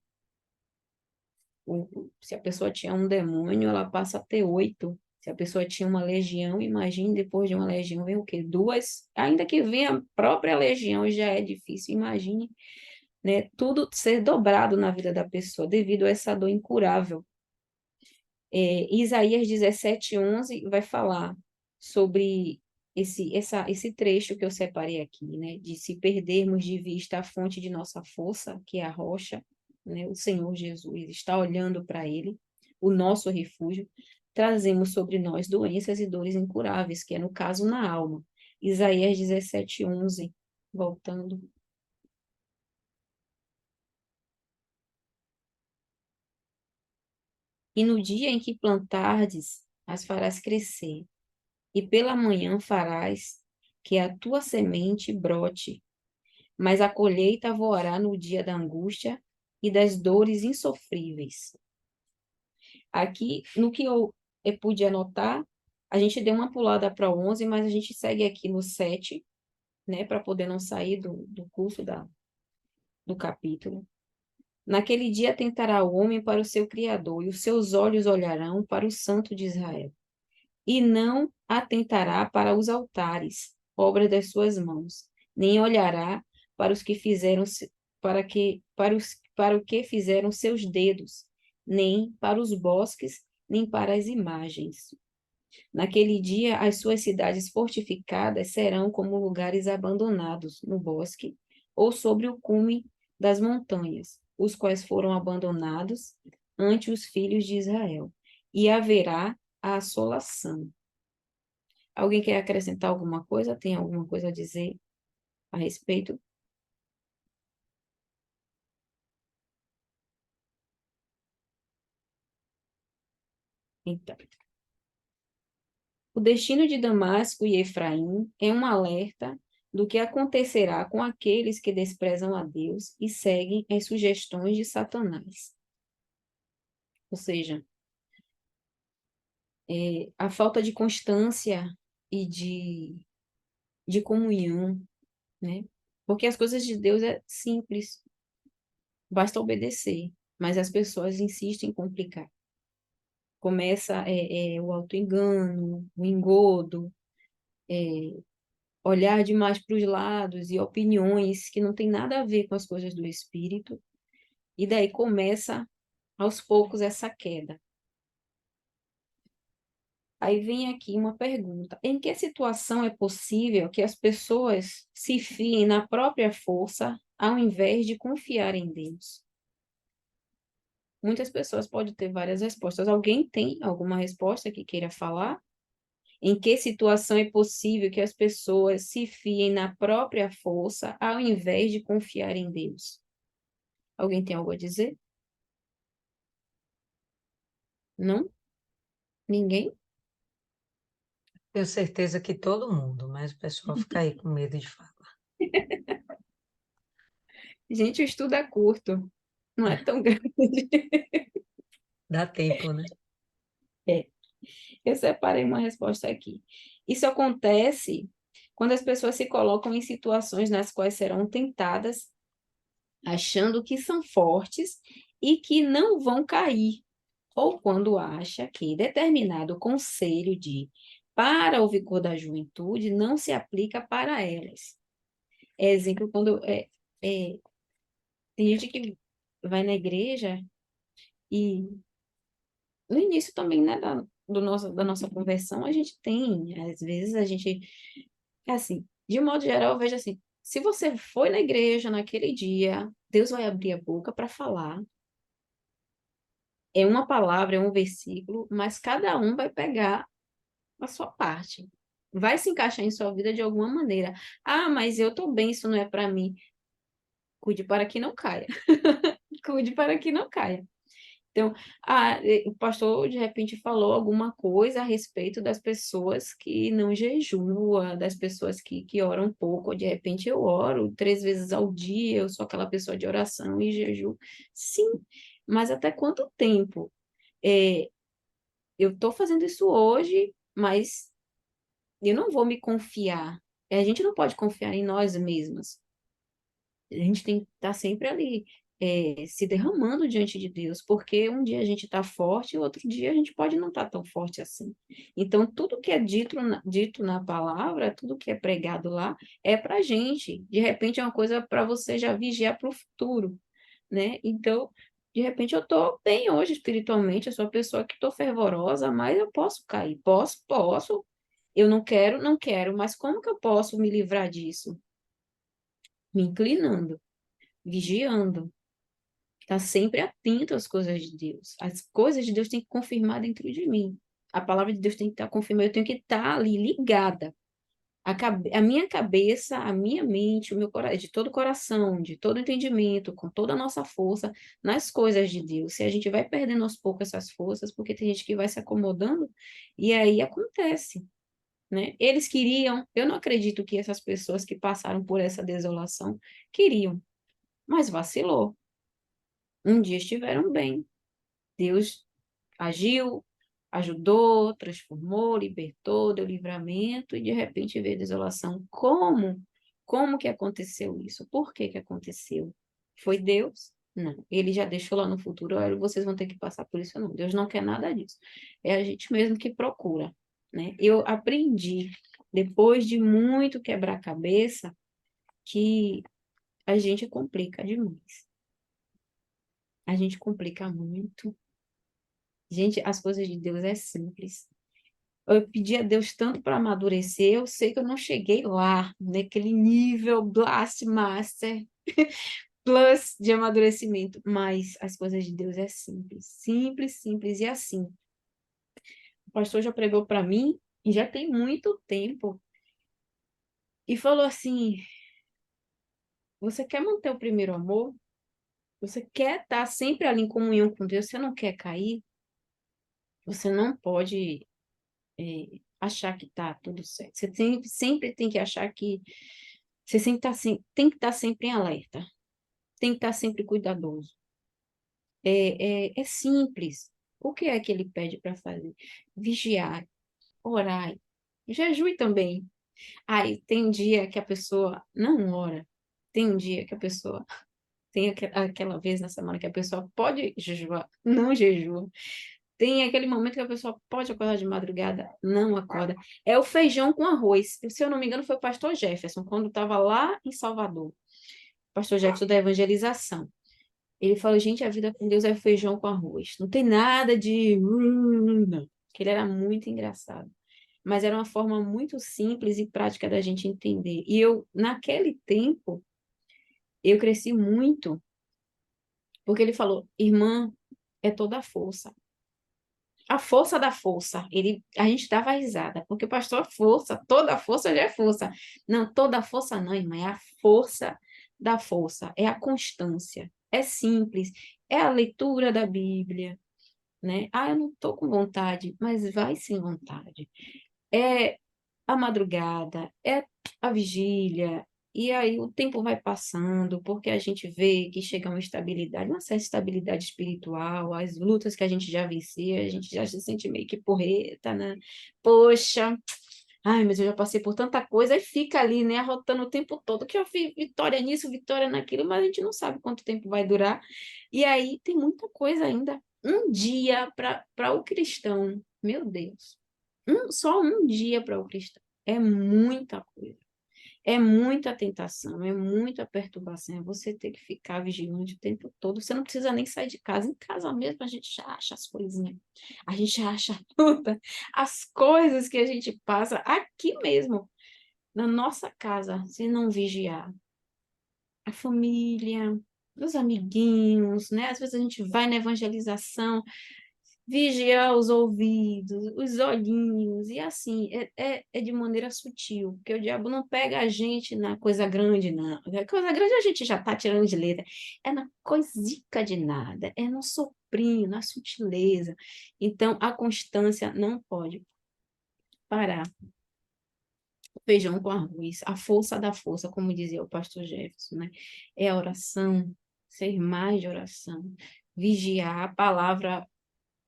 Se a pessoa tinha um demônio, ela passa a ter 8. Se a pessoa tinha uma legião, imagine depois de uma legião, vem o quê? 2. Ainda que venha a própria legião, já é difícil. Imagine, né, tudo ser dobrado na vida da pessoa devido a essa dor incurável. Isaías 17:11 vai falar sobre esse trecho que eu separei aqui, né? De se perdermos de vista a fonte de nossa força, que é a rocha, né? O Senhor Jesus está olhando para ele, o nosso refúgio, trazemos sobre nós doenças e dores incuráveis, que é no caso na alma. Isaías 17:11, voltando. E no dia em que plantardes, as farás crescer, e pela manhã farás que a tua semente brote, mas a colheita voará no dia da angústia e das dores insofríveis. Aqui, no que eu pude anotar, a gente deu uma pulada para o 11, mas a gente segue aqui no 7, né, para poder não sair do curso do capítulo. Naquele dia tentará o homem para o seu Criador, e os seus olhos olharão para o Santo de Israel. E não atentará para os altares, obra das suas mãos, nem olhará para os que fizeram para o que fizeram seus dedos, nem para os bosques, nem para as imagens. Naquele dia, as suas cidades fortificadas serão como lugares abandonados no bosque ou sobre o cume das montanhas, os quais foram abandonados ante os filhos de Israel. E haverá a assolação. Alguém quer acrescentar alguma coisa? Tem alguma coisa a dizer a respeito? Então, o destino de Damasco e Efraim é um alerta do que acontecerá com aqueles que desprezam a Deus e seguem as sugestões de Satanás. Ou seja, a falta de constância e de comunhão, né? Porque as coisas de Deus é simples, basta obedecer, mas as pessoas insistem em complicar. Começa o auto-engano, o engodo, olhar demais para os lados e opiniões que não tem nada a ver com as coisas do espírito, e daí começa aos poucos essa queda. Aí vem aqui uma pergunta: em que situação é possível que as pessoas se fiem na própria força ao invés de confiar em Deus? Muitas pessoas podem ter várias respostas. Alguém tem alguma resposta que queira falar? Em que situação é possível que as pessoas se fiem na própria força ao invés de confiar em Deus? Alguém tem algo a dizer? Não? Ninguém? Tenho certeza que todo mundo, mas o pessoal fica aí com medo de falar. Gente, o estudo é curto, não é tão grande. Dá tempo, né? É, eu separei uma resposta aqui. Isso acontece quando as pessoas se colocam em situações nas quais serão tentadas, achando que são fortes e que não vão cair, ou quando acha que determinado conselho para o vigor da juventude não se aplica para elas. Exemplo, quando é, tem gente que vai na igreja e no início também, né, da nossa conversão, a gente tem, às vezes a gente, é assim, De modo geral, eu vejo assim, se você foi na igreja naquele dia, Deus vai abrir a boca para falar. É uma palavra, é um versículo, mas cada um vai pegar a sua parte. Vai se encaixar em sua vida de alguma maneira. Ah, mas eu tô bem, isso não é para mim. Cuide para que não caia. Cuide para que não caia. Então, o pastor de repente falou alguma coisa a respeito das pessoas que não jejuam, das pessoas que oram pouco, ou de repente eu oro 3 vezes ao dia, eu sou aquela pessoa de oração e jejum. Sim, mas até quanto tempo? É, eu estou fazendo isso hoje, mas eu não vou me confiar. A gente não pode confiar em nós mesmos. A gente tem que estar sempre ali, se derramando diante de Deus, porque um dia a gente está forte e outro dia a gente pode não estar tão forte assim. Então, tudo que é dito na palavra, tudo que é pregado lá, é para a gente. De repente, é uma coisa para você já vigiar para o futuro, né? Então, de repente, eu estou bem hoje espiritualmente, eu sou uma pessoa que estou fervorosa, mas eu posso cair, posso. Eu não quero, não quero, mas como que eu posso me livrar disso? Me inclinando, vigiando, estar sempre atento às coisas de Deus. As coisas de Deus têm que confirmar dentro de mim. A palavra de Deus tem que estar confirmada, eu tenho que estar ali ligada. A minha cabeça, a minha mente, o meu coração, de todo o coração, de todo o entendimento, com toda a nossa força nas coisas de Deus. Se a gente vai perdendo aos poucos essas forças, porque tem gente que vai se acomodando, e aí acontece, né? Eles queriam, eu não acredito que essas pessoas que passaram por essa desolação queriam, mas vacilou. Um dia estiveram bem. Deus agiu, ajudou, transformou, libertou, deu livramento e de repente veio a desolação. Como? Como que aconteceu isso? Por que que aconteceu? Foi Deus? Não. Ele já deixou lá no futuro, olha, vocês vão ter que passar por isso, não. Deus não quer nada disso. É a gente mesmo que procura, né? Eu aprendi, depois de muito quebrar cabeça, que a gente complica demais. A gente complica muito. Gente, as coisas de Deus é simples. Eu pedi a Deus tanto para amadurecer, eu sei que eu não cheguei lá, naquele nível Blast Master Plus de amadurecimento, mas as coisas de Deus é simples, simples, simples e assim. O pastor já pregou para mim, e já tem muito tempo, e falou assim: você quer manter o primeiro amor? Você quer estar sempre ali em comunhão com Deus? Você não quer cair? Você não pode achar que está tudo certo. Você sempre tem que achar que você sempre tem que estar sempre em alerta, tem que estar sempre cuidadoso. É simples. O que é que ele pede para fazer? Vigiar, orar, jejue também. Aí tem um dia que a pessoa não ora, tem um dia que a pessoa tem aquela vez na semana que a pessoa pode jejuar, não jejua. Tem aquele momento que a pessoa pode acordar de madrugada, não acorda. É o feijão com arroz. Se eu não me engano, foi o pastor Jefferson, quando estava lá em Salvador. Pastor Jefferson da evangelização. Ele falou, gente, a vida com Deus é feijão com arroz. Não tem nada de... Não. Que ele era muito engraçado. Mas era uma forma muito simples e prática da gente entender. E eu, naquele tempo, eu cresci muito, porque ele falou, irmã, é toda a força. A força da força. A gente dava risada, porque o pastor, força, toda a força já é força. Não, toda a força não, irmã, é a força da força, é a constância. É simples, é a leitura da Bíblia, né? Ah, eu não estou com vontade, mas vai sem vontade. É a madrugada, é a vigília, e aí o tempo vai passando, porque a gente vê que chega uma estabilidade, uma certa estabilidade espiritual, as lutas que a gente já vencia, a gente já se sente meio que porreta, né? Poxa, ai, mas eu já passei por tanta coisa, e fica ali, né, arrotando o tempo todo, que eu fiz vitória nisso, vitória naquilo, mas a gente não sabe quanto tempo vai durar, e aí tem muita coisa ainda. Um dia para o cristão, meu Deus. Só um dia para o cristão. É muita coisa. É muita tentação, é muita perturbação. É você ter que ficar vigilante o tempo todo. Você não precisa nem sair de casa. Em casa mesmo a gente já acha as coisinhas. A gente já acha tudo. As coisas que a gente passa aqui mesmo. na nossa casa, se não vigiar, a família, os amiguinhos, né? Às vezes a gente vai na evangelização, vigiar os ouvidos, os olhinhos, e assim, é de maneira sutil, porque o diabo não pega a gente na coisa grande, não. A coisa grande a gente já está tirando de letra, é na coisica de nada, é no soprinho, na sutileza. Então, a constância não pode parar. Feijão com arroz, a força da força, como dizia o pastor Jefferson, né? É a oração, ser mais de oração, vigiar a palavra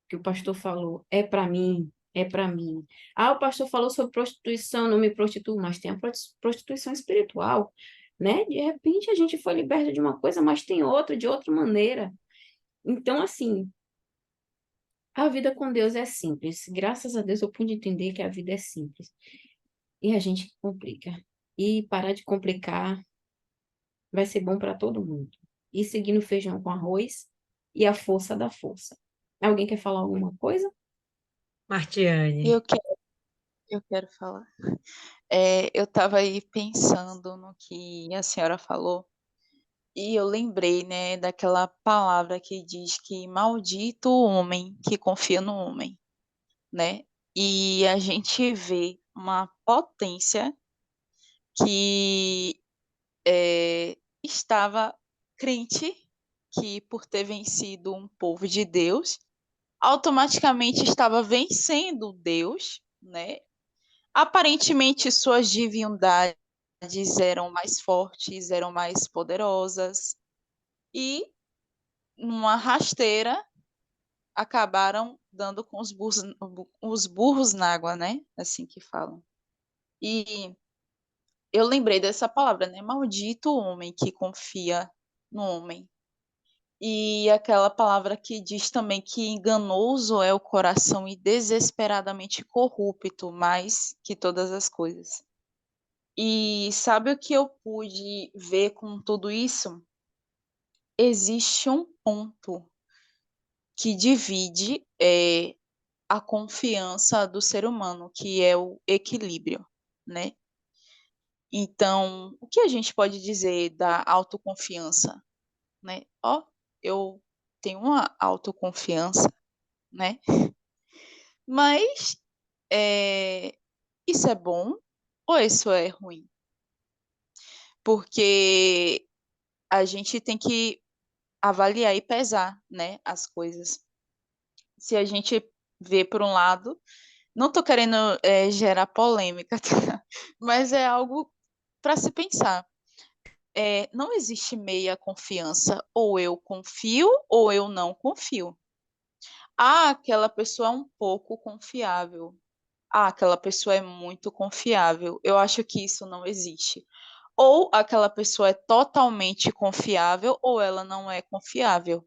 que o pastor falou, é para mim, é para mim. Ah, o pastor falou sobre prostituição, não me prostituo, mas tem a prostituição espiritual, né? De repente a gente foi liberta de uma coisa, mas tem outra, de outra maneira. Então, assim, a vida com Deus é simples. Graças a Deus eu pude entender que a vida é simples. E a gente complica. E parar de complicar vai ser bom para todo mundo. E seguindo feijão com arroz e a força da força. Alguém quer falar alguma coisa? Martiane. Eu quero, eu quero falar. Eu estava aí pensando no que a senhora falou e eu lembrei, né, daquela palavra que diz que maldito o homem que confia no homem, né? E a gente vê uma potência que estava crente que por ter vencido um povo de Deus, automaticamente estava vencendo Deus, né? Aparentemente, suas divindades eram mais fortes, eram mais poderosas, e numa rasteira acabaram dando com os burros na água, né? Assim que falam. E eu lembrei dessa palavra, né? Maldito o homem que confia no homem. E aquela palavra que diz também que enganoso é o coração e desesperadamente corrupto, mais que todas as coisas. E sabe o que eu pude ver com tudo isso? Existe um ponto que divide a confiança do ser humano, que é o equilíbrio, né? Então, o que a gente pode dizer da autoconfiança, né? Ó, eu tenho uma autoconfiança, né? Mas é, isso é bom ou isso é ruim? Porque a gente tem que avaliar e pesar, né, as coisas. Se a gente vê por um lado, não estou querendo gerar polêmica, tá? Mas é algo para se pensar. Não existe meia confiança, ou eu confio ou eu não confio. Ah, aquela pessoa é um pouco confiável. Ah, aquela pessoa é muito confiável. Eu acho que isso não existe. Ou aquela pessoa é totalmente confiável ou ela não é confiável.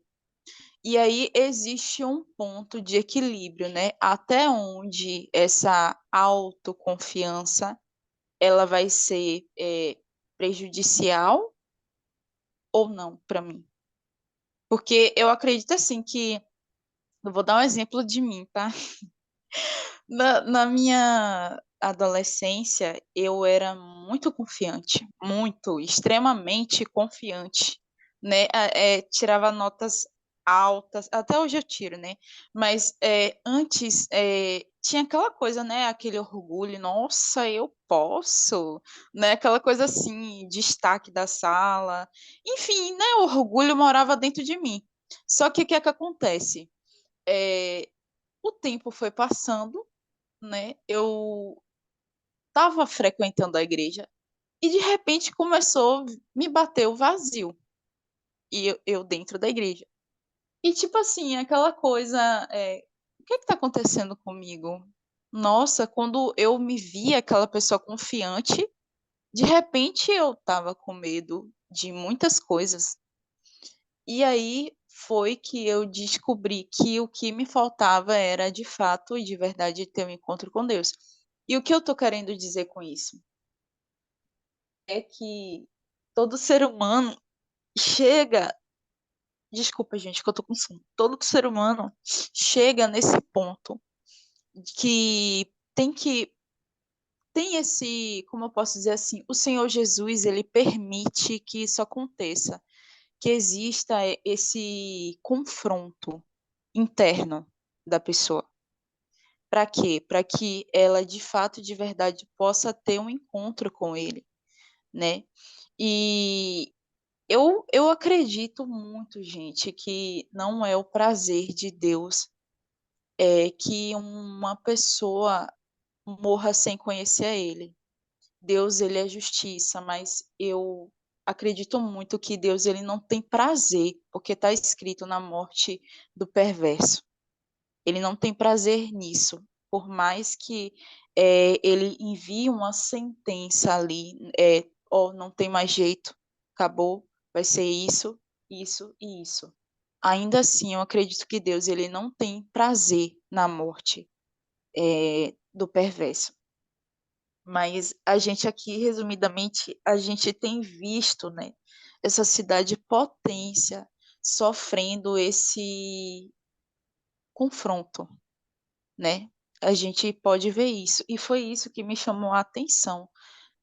E aí existe um ponto de equilíbrio, né? Até onde essa autoconfiança ela vai ser prejudicial ou não para mim. Porque eu acredito assim que, eu vou dar um exemplo de mim, tá? Na minha adolescência, eu era muito confiante, muito, extremamente confiante, né? Tirava notas altas, até hoje eu tiro, né? Mas antes tinha aquela coisa, né? Aquele orgulho, nossa, eu posso, né? Aquela coisa assim, destaque da sala, enfim, né? O orgulho morava dentro de mim. Só que o que é que acontece? É, o tempo foi passando, né? Eu estava frequentando a igreja e de repente começou a me bater o vazio e eu dentro da igreja. E tipo assim, aquela coisa, o que está acontecendo comigo? Nossa, quando eu me via aquela pessoa confiante, de repente eu estava com medo de muitas coisas. E aí foi que eu descobri que o que me faltava era de fato e de verdade ter um encontro com Deus. E o que eu estou querendo dizer com isso? É que todo ser humano chega. Desculpa, gente, que eu tô com sono. Todo ser humano chega nesse ponto de que tem que tem como eu posso dizer assim, o Senhor Jesus, ele permite que isso aconteça, que exista esse confronto interno da pessoa. Para quê? Para que ela, de fato, de verdade, possa ter um encontro com ele, né? E eu acredito muito, gente, que não é o prazer de Deus que uma pessoa morra sem conhecer a ele. Deus, ele é justiça, mas eu acredito muito que Deus, ele não tem prazer, porque está escrito na morte do perverso. Ele não tem prazer nisso, por mais que ele envie uma sentença ali, não tem mais jeito, acabou, vai ser isso, isso e isso. Ainda assim, eu acredito que Deus, ele não tem prazer na morte do perverso. Mas a gente aqui, resumidamente, a gente tem visto, né, essa cidade potência sofrendo esse confronto, né? A gente pode ver isso. E foi isso que me chamou a atenção,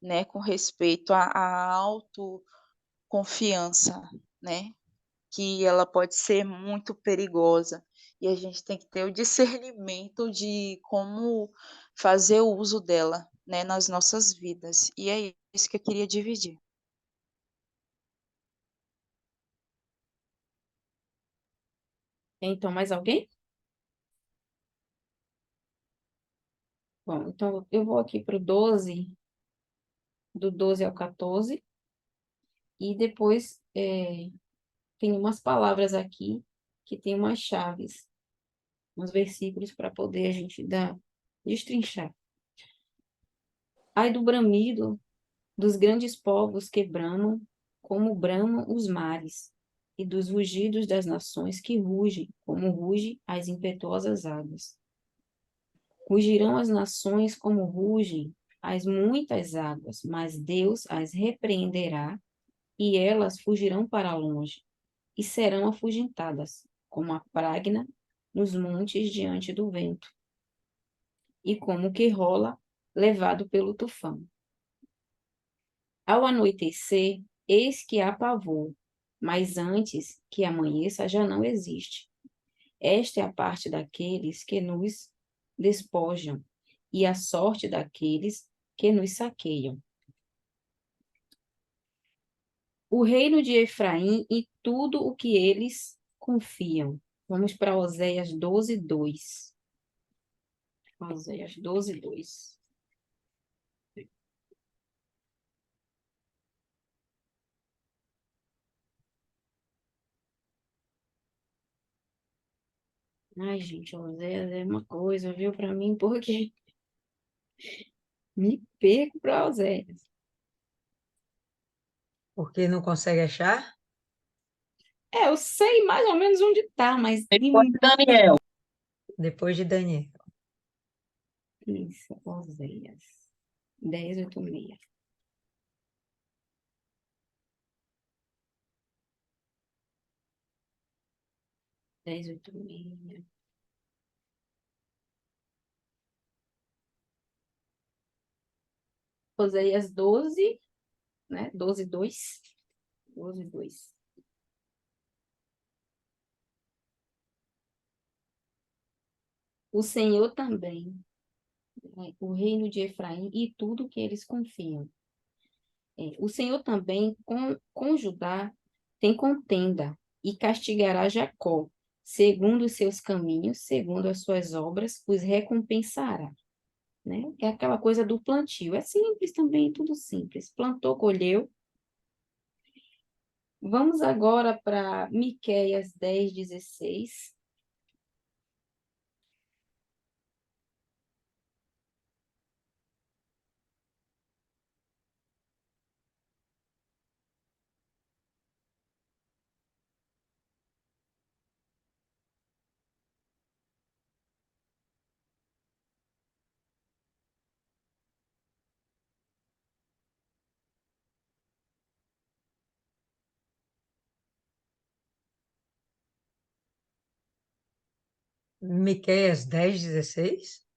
né, com respeito à autoconfiança, né? Que ela pode ser muito perigosa. E a gente tem que ter o discernimento de como fazer o uso dela, né, nas nossas vidas. E é isso que eu queria dividir. Então, mais alguém? Bom, então eu vou aqui para o 12, do 12 ao 14, e depois tem umas palavras aqui que tem umas chaves, uns versículos para poder a gente destrinchar. Ai do bramido dos grandes povos que bramam, como bramam os mares, e dos rugidos das nações que rugem, como ruge as impetuosas águas. Rugirão as nações como rugem as muitas águas, mas Deus as repreenderá, e elas fugirão para longe, e serão afugentadas, como a pragna nos montes diante do vento, e como que rola, levado pelo tufão. Ao anoitecer, eis que há pavor, mas antes que amanheça já não existe. Esta é a parte daqueles que nos despojam, e a sorte daqueles que nos saqueiam. O reino de Efraim e tudo o que eles confiam. Vamos para Oséias 12, 2. Oséias 12, 2. Ai, gente, Oséias é uma coisa, viu, para mim, porque me perco para Oséias. Porque não consegue achar? Eu sei mais ou menos onde tá, mas Depois de Daniel. Depois de Daniel. isso, Oséias 10, 8, 6. 10, 8, 6. Oséias 12, né? 12, 2. 12, 2. O Senhor também, né, o reino de Efraim e tudo que eles confiam. O Senhor também com Judá tem contenda e castigará Jacó, segundo os seus caminhos, segundo as suas obras, os recompensará. Né? É aquela coisa do plantio. É simples também, tudo simples. Plantou, colheu. Vamos agora para Miqueias 10, 16. Miqueias 10, 16.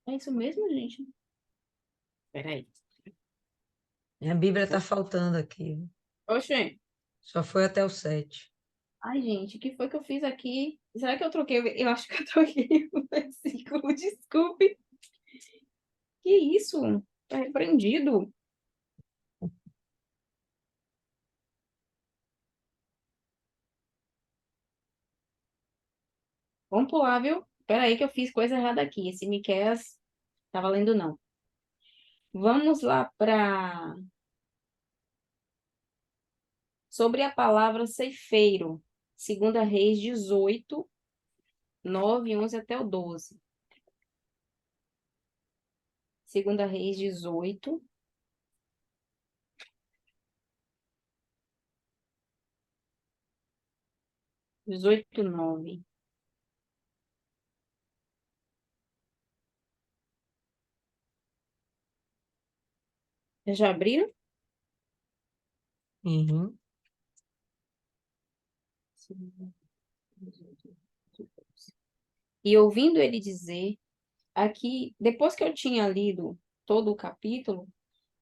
É isso mesmo, gente? Peraí. A Bíblia está faltando aqui. Oxê. Só foi até o 7. Ai, gente, o que foi que eu fiz aqui? Será que eu troquei? Eu acho que eu troquei o versículo. Desculpe. Que isso? Tá repreendido. Vamos pular, viu? Peraí que eu fiz coisa errada aqui. Esse Miqueias tá valendo não. Vamos lá para sobre a palavra ceifeiro. 2 Reis 18, 9, 11 até o 12. 2 Reis 18, 18, 9. Já abriram? Uhum. E ouvindo ele dizer, aqui, depois que eu tinha lido todo o capítulo,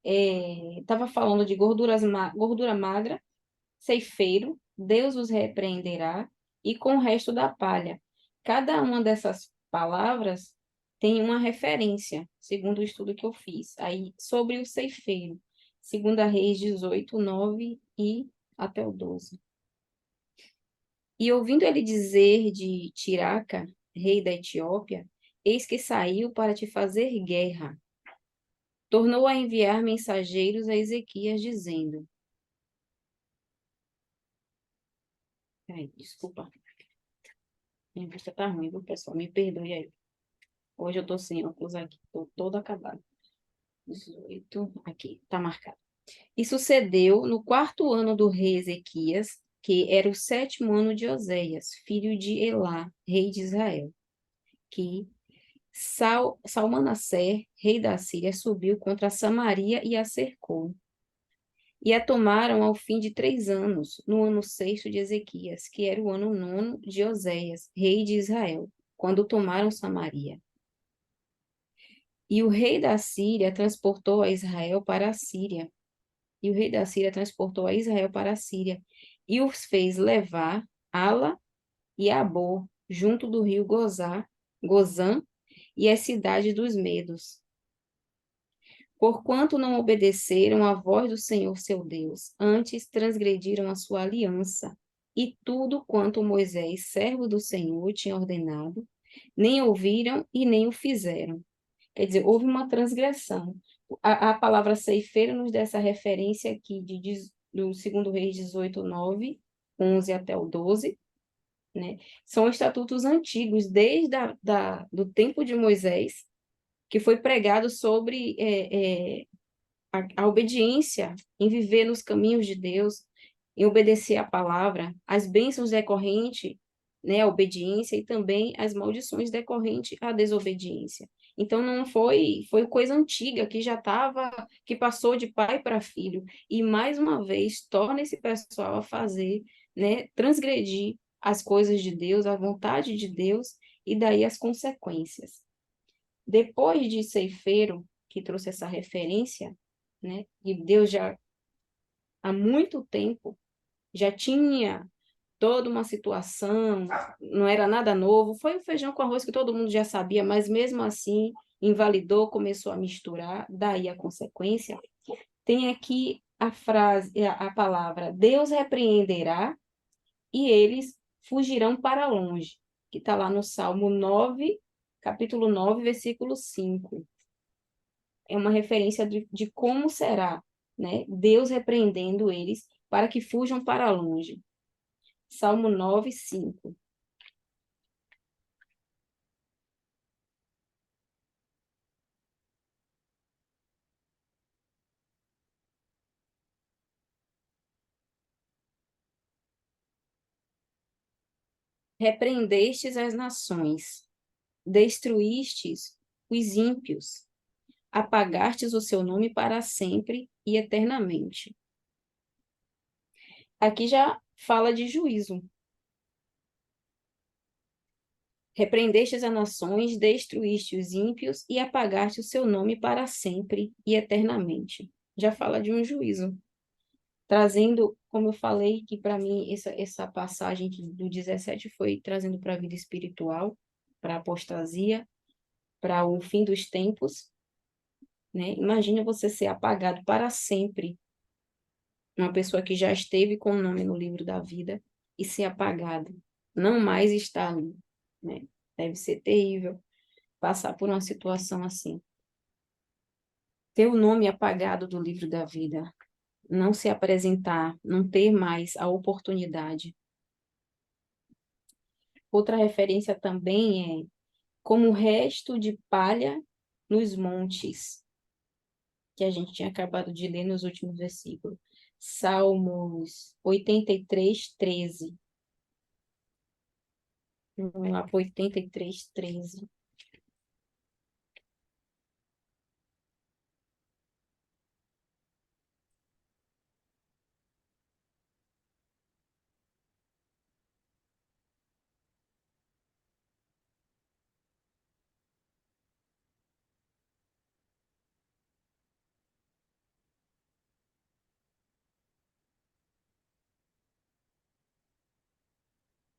estava falando de gordura magra, ceifeiro, Deus os repreenderá, e com o resto da palha. Cada uma dessas palavras tem uma referência, segundo o estudo que eu fiz. Aí, sobre o ceifeiro, 2 Reis 18, 9 e até o 12. E ouvindo ele dizer de Tiraca, rei da Etiópia, eis que saiu para te fazer guerra. Tornou a enviar mensageiros a Ezequias, dizendo... Ai, desculpa, minha vista tá ruim, viu, pessoal? Me perdoe aí. Hoje eu tô sem óculos aqui, tô toda acabada. 18, aqui, tá marcado. E sucedeu no 4º ano do rei Ezequias, que era o 7º ano de Oséias, filho de Elá, rei de Israel, que Salmanassar, rei da Síria, subiu contra Samaria e a cercou. E a tomaram ao fim de 3 anos, no ano sexto de Ezequias, que era o ano nono de Oséias, rei de Israel, quando tomaram Samaria. E o rei da Síria transportou a Israel para a Síria. E o rei da Síria transportou a Israel para a Síria e os fez levar Ala e Abor, junto do rio Gozã e as cidades dos Medos. Porquanto não obedeceram à voz do Senhor seu Deus, antes transgrediram a sua aliança, e tudo quanto Moisés, servo do Senhor, tinha ordenado, nem ouviram e nem o fizeram. Quer dizer, houve uma transgressão. A palavra ceifeiro nos dá essa referência aqui do 2 Reis 18, 9, 11 até o 12, né? São estatutos antigos, desde do tempo de Moisés, que foi pregado sobre a obediência, em viver nos caminhos de Deus, em obedecer a palavra, as bênçãos decorrentes, né, a obediência e também as maldições decorrentes à desobediência. Então não foi coisa antiga que já estava, que passou de pai para filho e mais uma vez torna esse pessoal a fazer, né, transgredir as coisas de Deus, a vontade de Deus e daí as consequências. Depois de Ceifeiro, que trouxe essa referência, né? E Deus já há muito tempo já tinha toda uma situação, não era nada novo, foi o feijão com arroz que todo mundo já sabia, mas mesmo assim invalidou, começou a misturar, daí a consequência. Tem aqui a frase, a palavra Deus repreenderá e eles fugirão para longe, que está lá no Salmo 9, capítulo 9, versículo 5. É uma referência de como será, né? Deus repreendendo eles para que fujam para longe. Salmo 9, 5. Repreendestes as nações, destruístes os ímpios, apagastes o seu nome para sempre e eternamente. Aqui já fala de juízo. Repreendestes as nações, destruíste os ímpios e apagaste o seu nome para sempre e eternamente. Já fala de um juízo, trazendo, como eu falei, que para mim essa passagem do 17 foi trazendo para a vida espiritual, para a apostasia, para o fim dos tempos, né? Imagina você ser apagado para sempre, uma pessoa que já esteve com o nome no livro da vida e ser apagado, não mais está ali, né? Deve ser terrível passar por uma situação assim. Ter o nome apagado do livro da vida, não se apresentar, não ter mais a oportunidade. Outra referência também é como resto de palha nos montes, que a gente tinha acabado de ler nos últimos versículos. Salmos 83, 13. Vamos lá para 83, 13.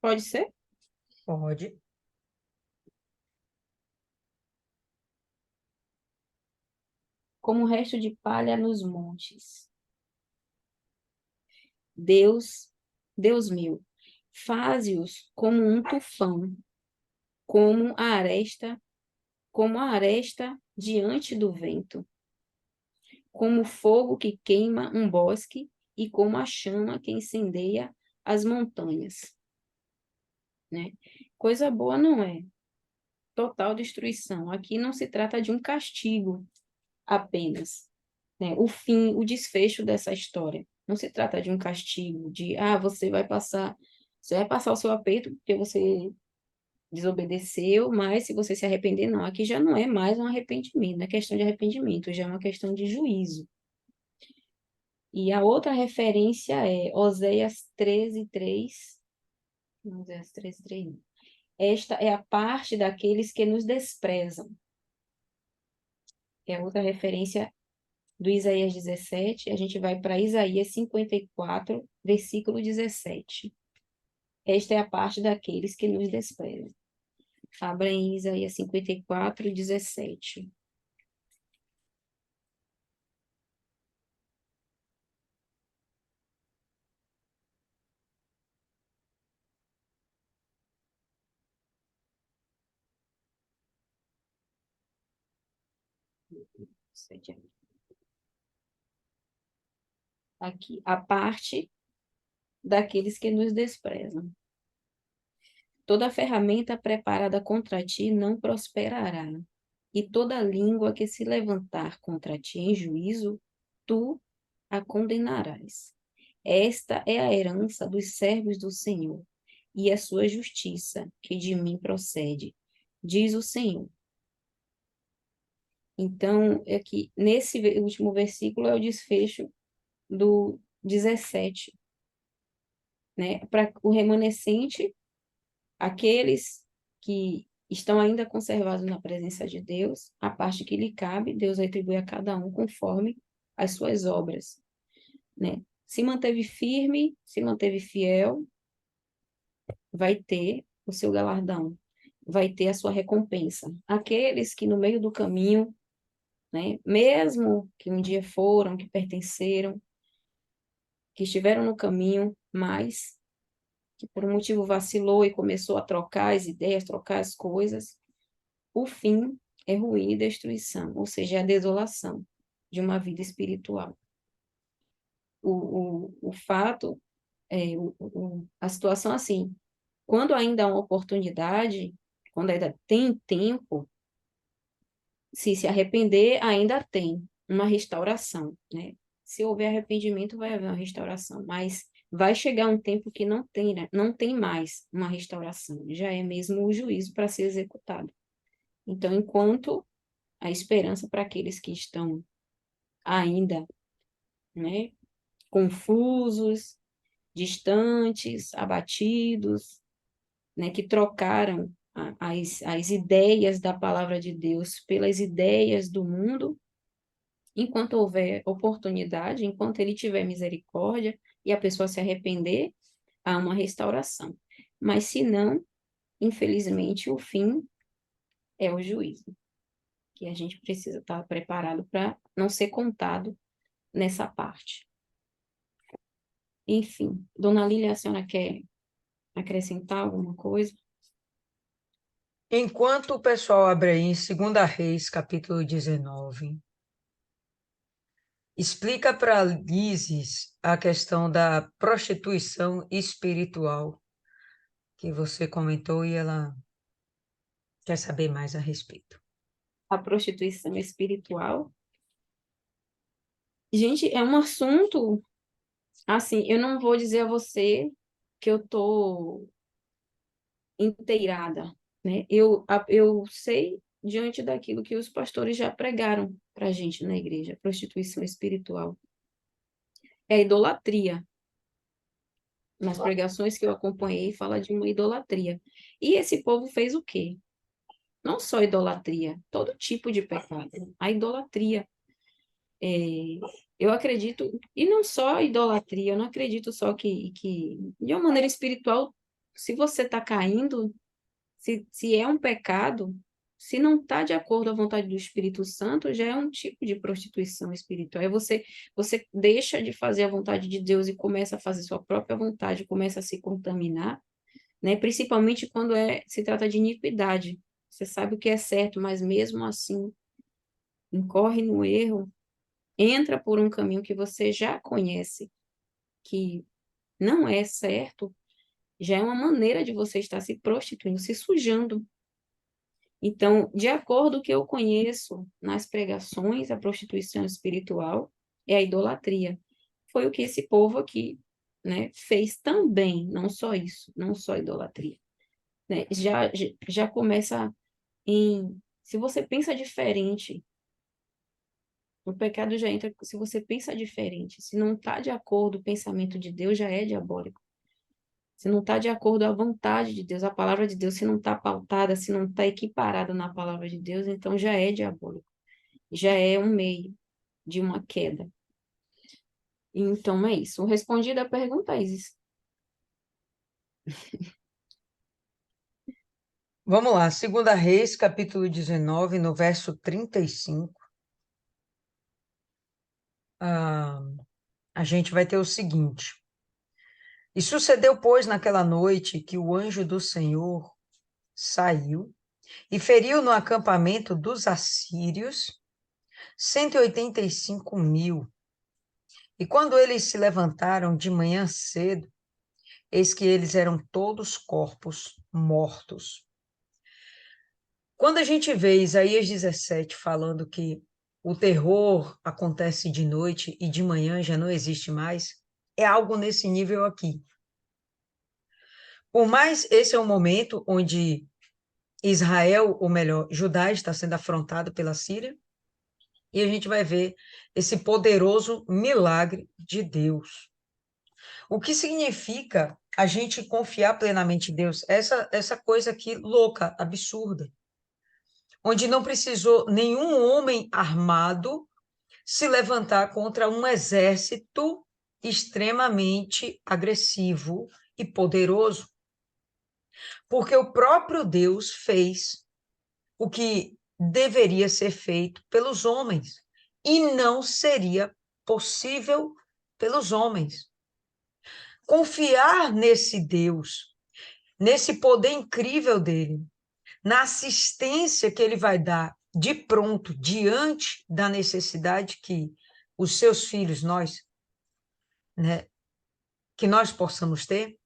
Pode ser? Pode. Como resto de palha nos montes. Deus, Deus meu, faze-os como um tufão, como como a aresta diante do vento, como o fogo que queima um bosque e como a chama que incendeia as montanhas, né? Coisa boa não é. Total destruição. Aqui não se trata de um castigo apenas, né? O fim, o desfecho dessa história. Não se trata de um castigo, de, você vai passar o seu aperto porque você desobedeceu, mas se você se arrepender, não. Aqui já não é mais um arrependimento, não é questão de arrependimento, já é uma questão de juízo. E a outra referência é Oséias 13, 3. Não, Oséias 13, 3, não. Esta é a parte daqueles que nos desprezam. É outra referência do Isaías 17. A gente vai para Isaías 54, versículo 17. Esta é a parte daqueles que nos desprezam. Abra em Isaías 54, 17. Aqui, a parte daqueles que nos desprezam. Toda ferramenta preparada contra ti não prosperará, e toda língua que se levantar contra ti em juízo, tu a condenarás. Esta é a herança dos servos do Senhor, e a sua justiça, que de mim procede, diz o Senhor. Então, aqui, nesse último versículo é o desfecho do 17, né? Para o remanescente, aqueles que estão ainda conservados na presença de Deus, a parte que lhe cabe, Deus atribui a cada um conforme as suas obras, né? Se manteve firme, se manteve fiel, vai ter o seu galardão, vai ter a sua recompensa. Aqueles que no meio do caminho, né, mesmo que um dia foram, que pertenceram, que estiveram no caminho, mas que por um motivo vacilou e começou a trocar as ideias, trocar as coisas, o fim é ruína e destruição, ou seja, é a desolação de uma vida espiritual. O fato, a situação assim, quando ainda há uma oportunidade, quando ainda tem tempo, se arrepender, ainda tem uma restauração, né? Se houver arrependimento, vai haver uma restauração, mas vai chegar um tempo que não tem, né? Não tem mais uma restauração, já é mesmo o juízo para ser executado. Então, enquanto a esperança para aqueles que estão ainda, né, confusos, distantes, abatidos, né, que trocaram as ideias da palavra de Deus pelas ideias do mundo, enquanto houver oportunidade, enquanto ele tiver misericórdia e a pessoa se arrepender, há uma restauração. Mas se não, infelizmente, o fim é o juízo, que a gente precisa estar preparado para não ser contado nessa parte. Enfim, Dona Lília, a senhora quer acrescentar alguma coisa? Enquanto o pessoal abre aí em 2 Reis, capítulo 19, explica para Lises a questão da prostituição espiritual que você comentou e ela quer saber mais a respeito. A prostituição espiritual. Gente, é um assunto, assim, eu não vou dizer a você que eu tô inteirada, né? Eu sei diante daquilo que os pastores já pregaram para a gente na igreja, prostituição espiritual. É idolatria. Nas pregações que eu acompanhei, fala de uma idolatria. E esse povo fez o quê? Não só idolatria, todo tipo de pecado. A idolatria. Eu acredito, e não só idolatria, eu não acredito só que de uma maneira espiritual, se você está caindo, se é um pecado, se não está de acordo à vontade do Espírito Santo, já é um tipo de prostituição espiritual. É você deixa de fazer a vontade de Deus e começa a fazer sua própria vontade, começa a se contaminar, né? Principalmente quando se trata de iniquidade. Você sabe o que é certo, mas mesmo assim incorre no erro, entra por um caminho que você já conhece, que não é certo, já é uma maneira de você estar se prostituindo, se sujando. Então, de acordo com o que eu conheço nas pregações, a prostituição espiritual é a idolatria. Foi o que esse povo aqui, né, fez também, não só isso, não só idolatria, né? Já começa em, se você pensa diferente, o pecado já entra, se você pensa diferente, se não está de acordo o pensamento de Deus, já é diabólico. Se não está de acordo à vontade de Deus, a palavra de Deus, se não está pautada, se não está equiparada na palavra de Deus, então já é diabólico. Já é um meio de uma queda. Então é isso. Respondida a pergunta, Isis. Vamos lá, 2 Reis, capítulo 19, no verso 35. A gente vai ter o seguinte. E sucedeu, pois, naquela noite que o anjo do Senhor saiu e feriu no acampamento dos assírios 185.000. E quando eles se levantaram de manhã cedo, eis que eles eram todos corpos mortos. Quando a gente vê Isaías 17 falando que o terror acontece de noite e de manhã já não existe mais, é algo nesse nível aqui. Por mais esse é um momento onde Israel, ou melhor, Judá está sendo afrontado pela Síria, e a gente vai ver esse poderoso milagre de Deus. O que significa a gente confiar plenamente em Deus? Essa coisa aqui louca, absurda, onde não precisou nenhum homem armado se levantar contra um exército extremamente agressivo e poderoso, porque o próprio Deus fez o que deveria ser feito pelos homens e não seria possível pelos homens. Confiar nesse Deus, nesse poder incrível dele, na assistência que ele vai dar de pronto diante da necessidade que os seus filhos, nós, né, que nós possamos ter.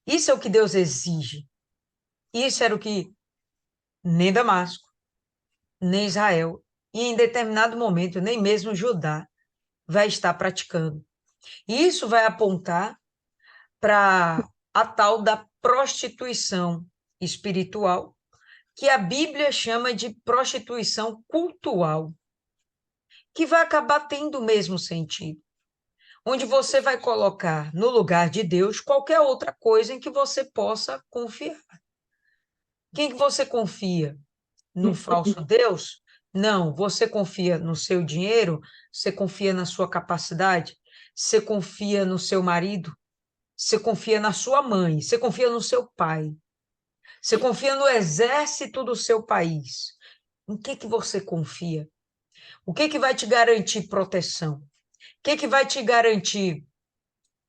Isso é o que Deus exige. Isso era o que nem Damasco, nem Israel, e em determinado momento, nem mesmo Judá vai estar praticando. E isso vai apontar para a tal da prostituição espiritual, que a Bíblia chama de prostituição cultual, que vai acabar tendo o mesmo sentido, onde você vai colocar no lugar de Deus qualquer outra coisa em que você possa confiar. Quem que você confia? No falso Deus? Não, você confia no seu dinheiro, você confia na sua capacidade, você confia no seu marido, você confia na sua mãe, você confia no seu pai, você confia no exército do seu país. Em que você confia? O que vai te garantir proteção? O que vai te garantir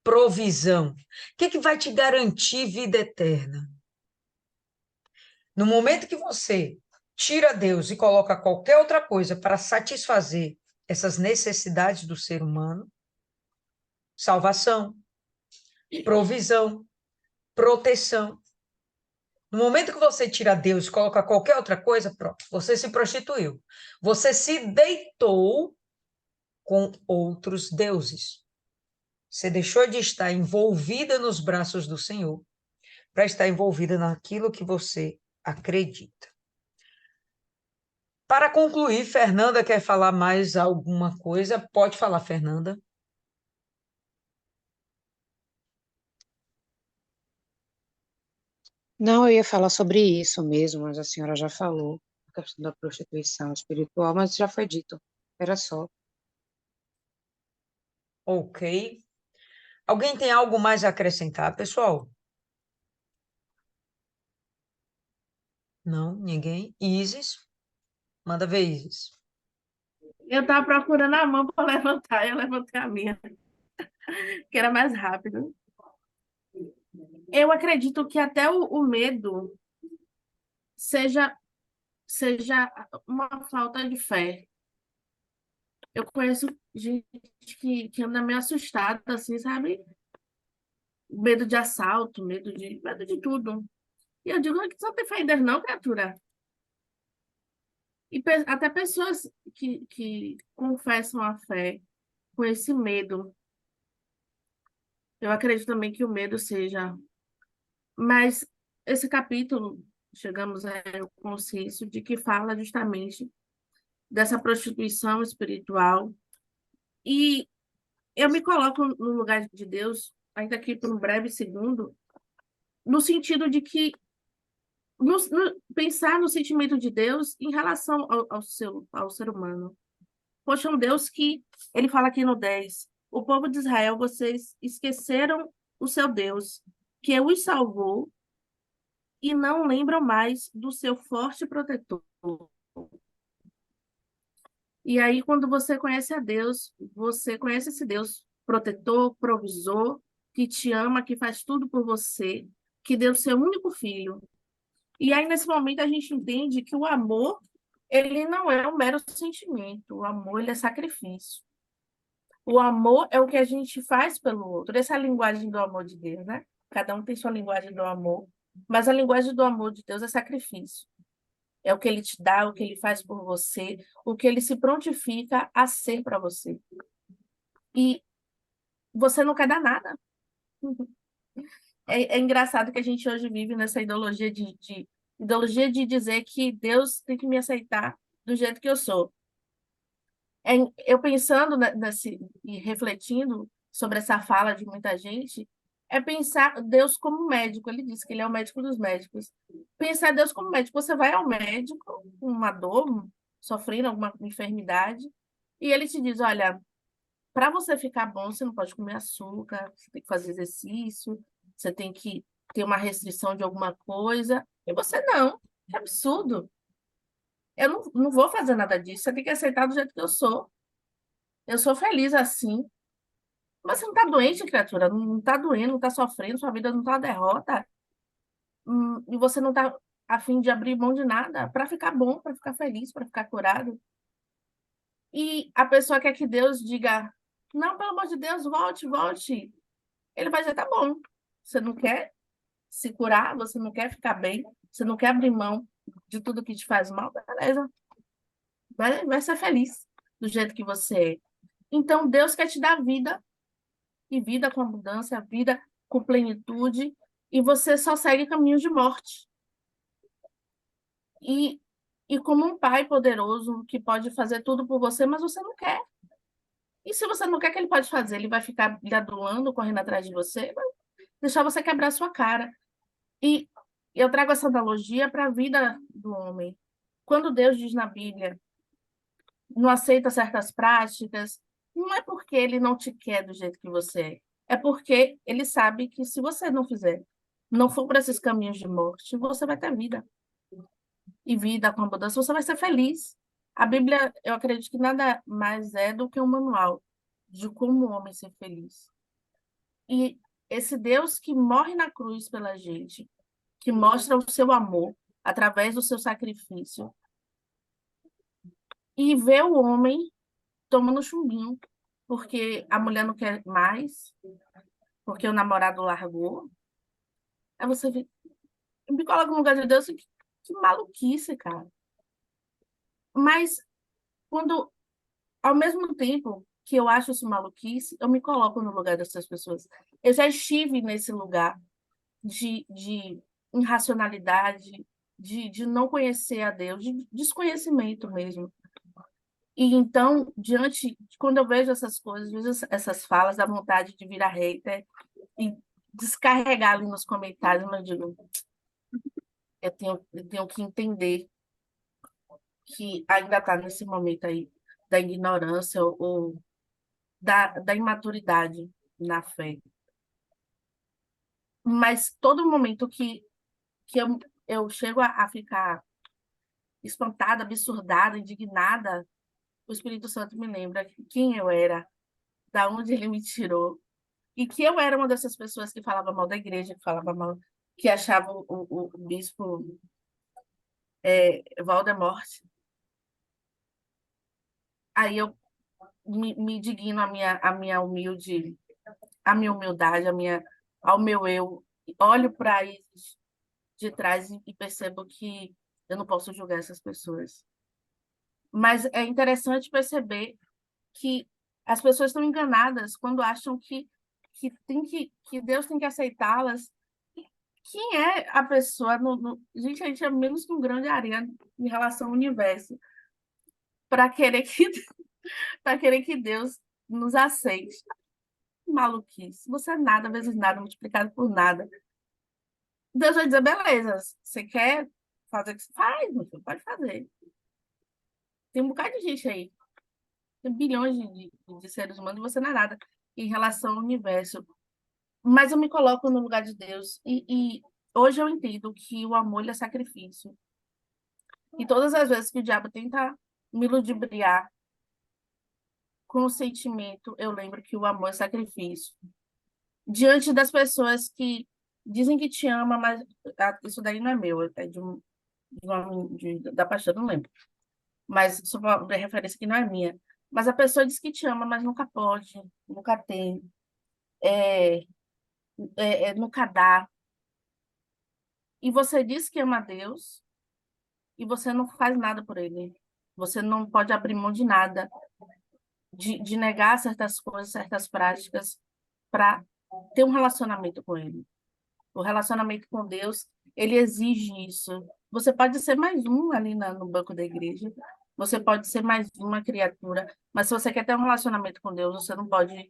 provisão? O que vai te garantir vida eterna? No momento que você tira Deus e coloca qualquer outra coisa para satisfazer essas necessidades do ser humano, salvação, provisão, proteção. No momento que você tira Deus e coloca qualquer outra coisa, pronto, você se prostituiu. Você se deitou com outros deuses. Você deixou de estar envolvida nos braços do Senhor para estar envolvida naquilo que você acredita. Para concluir, Fernanda quer falar mais alguma coisa? Pode falar, Fernanda. Não, eu ia falar sobre isso mesmo, mas a senhora já falou, a questão da prostituição espiritual, mas já foi dito, era só. Ok. Alguém tem algo mais a acrescentar, pessoal? Não, ninguém. Isis? Manda ver, Isis. Eu estava procurando a mão para levantar, eu levantei a minha, que era mais rápido. Eu acredito que até o medo seja uma falta de fé. Eu conheço gente que anda meio assustada, assim, sabe? Medo de assalto, medo de tudo. E eu digo, que você não tem fé em Deus, não, criatura. E até pessoas que confessam a fé com esse medo. Eu acredito também que o medo seja. Mas esse capítulo, chegamos ao consenso de que fala justamente dessa prostituição espiritual. E eu me coloco no lugar de Deus, ainda aqui por um breve segundo, no sentido de que pensar no sentimento de Deus em relação ao ser humano. Poxa, um Deus que, ele fala aqui no 10, o povo de Israel, vocês esqueceram o seu Deus, que os salvou e não lembram mais do seu forte protetor. E aí, quando você conhece a Deus, você conhece esse Deus protetor, provisor, que te ama, que faz tudo por você, que deu o seu único filho. E aí, nesse momento, a gente entende que o amor, ele não é um mero sentimento. O amor, ele é sacrifício. O amor é o que a gente faz pelo outro. Essa é a linguagem do amor de Deus, né? Cada um tem sua linguagem do amor. Mas a linguagem do amor de Deus é sacrifício. É o que ele te dá, o que ele faz por você, o que ele se prontifica a ser para você. E você não quer dar nada. É engraçado que a gente hoje vive nessa ideologia de dizer que Deus tem que me aceitar do jeito que eu sou. Eu pensando e refletindo sobre essa fala de muita gente, é pensar Deus como médico. Ele disse que ele é o médico dos médicos. Pensar Deus como médico. Você vai ao médico com uma dor, sofrendo alguma enfermidade, e ele te diz, olha, para você ficar bom, você não pode comer açúcar, você tem que fazer exercício, você tem que ter uma restrição de alguma coisa. E você não. Que absurdo. Eu não vou fazer nada disso. Você tem que aceitar do jeito que eu sou. Eu sou feliz assim. Mas você não está doente, criatura. Não está doendo, não está sofrendo, sua vida não está derrota. E você não está a fim de abrir mão de nada para ficar bom, para ficar feliz, para ficar curado. E a pessoa quer que Deus diga, não, pelo amor de Deus, volte, volte. Ele vai dizer, tá bom. Você não quer se curar, você não quer ficar bem, você não quer abrir mão de tudo que te faz mal, beleza. Vai ser feliz do jeito que você é. Então, Deus quer te dar vida, e vida com abundância, vida com plenitude, e você só segue caminhos de morte. E como um pai poderoso que pode fazer tudo por você, mas você não quer. E se você não quer, o que ele pode fazer? Ele vai ficar lhe adulando, correndo atrás de você, vai deixar você quebrar a sua cara. E Eu trago essa analogia para a vida do homem. Quando Deus diz na Bíblia, não aceita certas práticas, não é porque ele não te quer do jeito que você é porque ele sabe que se você não fizer, não for para esses caminhos de morte, você vai ter vida. E vida com abundância, você vai ser feliz. A Bíblia, eu acredito que nada mais é do que um manual de como o homem ser feliz. E esse Deus que morre na cruz pela gente, que mostra o seu amor através do seu sacrifício, e vê o homem tomando chumbinho, porque a mulher não quer mais, porque o namorado largou. Aí você vê, me coloca no lugar de Deus, que maluquice, cara. Mas quando, ao mesmo tempo que eu acho isso maluquice, eu me coloco no lugar dessas pessoas. Eu já estive nesse lugar de irracionalidade, de não conhecer a Deus, de desconhecimento mesmo. E então, quando eu vejo essas coisas, vejo essas falas, dá vontade de virar hater e descarregar ali nos comentários, mas eu digo, eu tenho que entender que ainda está nesse momento aí da ignorância ou da imaturidade na fé. Mas todo momento que eu chego a ficar espantada, absurdada, indignada, o Espírito Santo me lembra quem eu era, da onde ele me tirou, e que eu era uma dessas pessoas que falava mal da igreja, que falava mal, que achava o bispo Voldemort. Aí eu me digno a minha humildade, ao meu eu, olho para eles de trás e percebo que eu não posso julgar essas pessoas. Mas é interessante perceber que as pessoas estão enganadas quando acham que Deus tem que aceitá-las. Quem é a pessoa? Gente, a gente é menos que um grão de areia em relação ao universo para querer que, para querer que Deus nos aceite. Maluquice. Você é nada vezes nada multiplicado por nada. Deus vai dizer, beleza, você quer fazer o que você faz, meu filho, pode fazer. Tem um bocado de gente aí. Tem bilhões de seres humanos e você não é nada em relação ao universo. Mas eu me coloco no lugar de Deus. E hoje eu entendo que o amor ele é sacrifício. E todas as vezes que o diabo tenta me ludibriar com o sentimento, eu lembro que o amor é sacrifício. Diante das pessoas que dizem que te ama, mas isso daí não é meu, é da pastora, não lembro. Mas isso é uma referência que não é minha. Mas a pessoa diz que te ama, mas nunca pode, nunca tem, é, nunca dá. E você diz que ama a Deus e você não faz nada por ele. Você não pode abrir mão de nada, de negar certas coisas, certas práticas, para ter um relacionamento com ele. O relacionamento com Deus, ele exige isso. Você pode ser mais um ali no banco da igreja, você pode ser mais uma criatura, mas se você quer ter um relacionamento com Deus, você não pode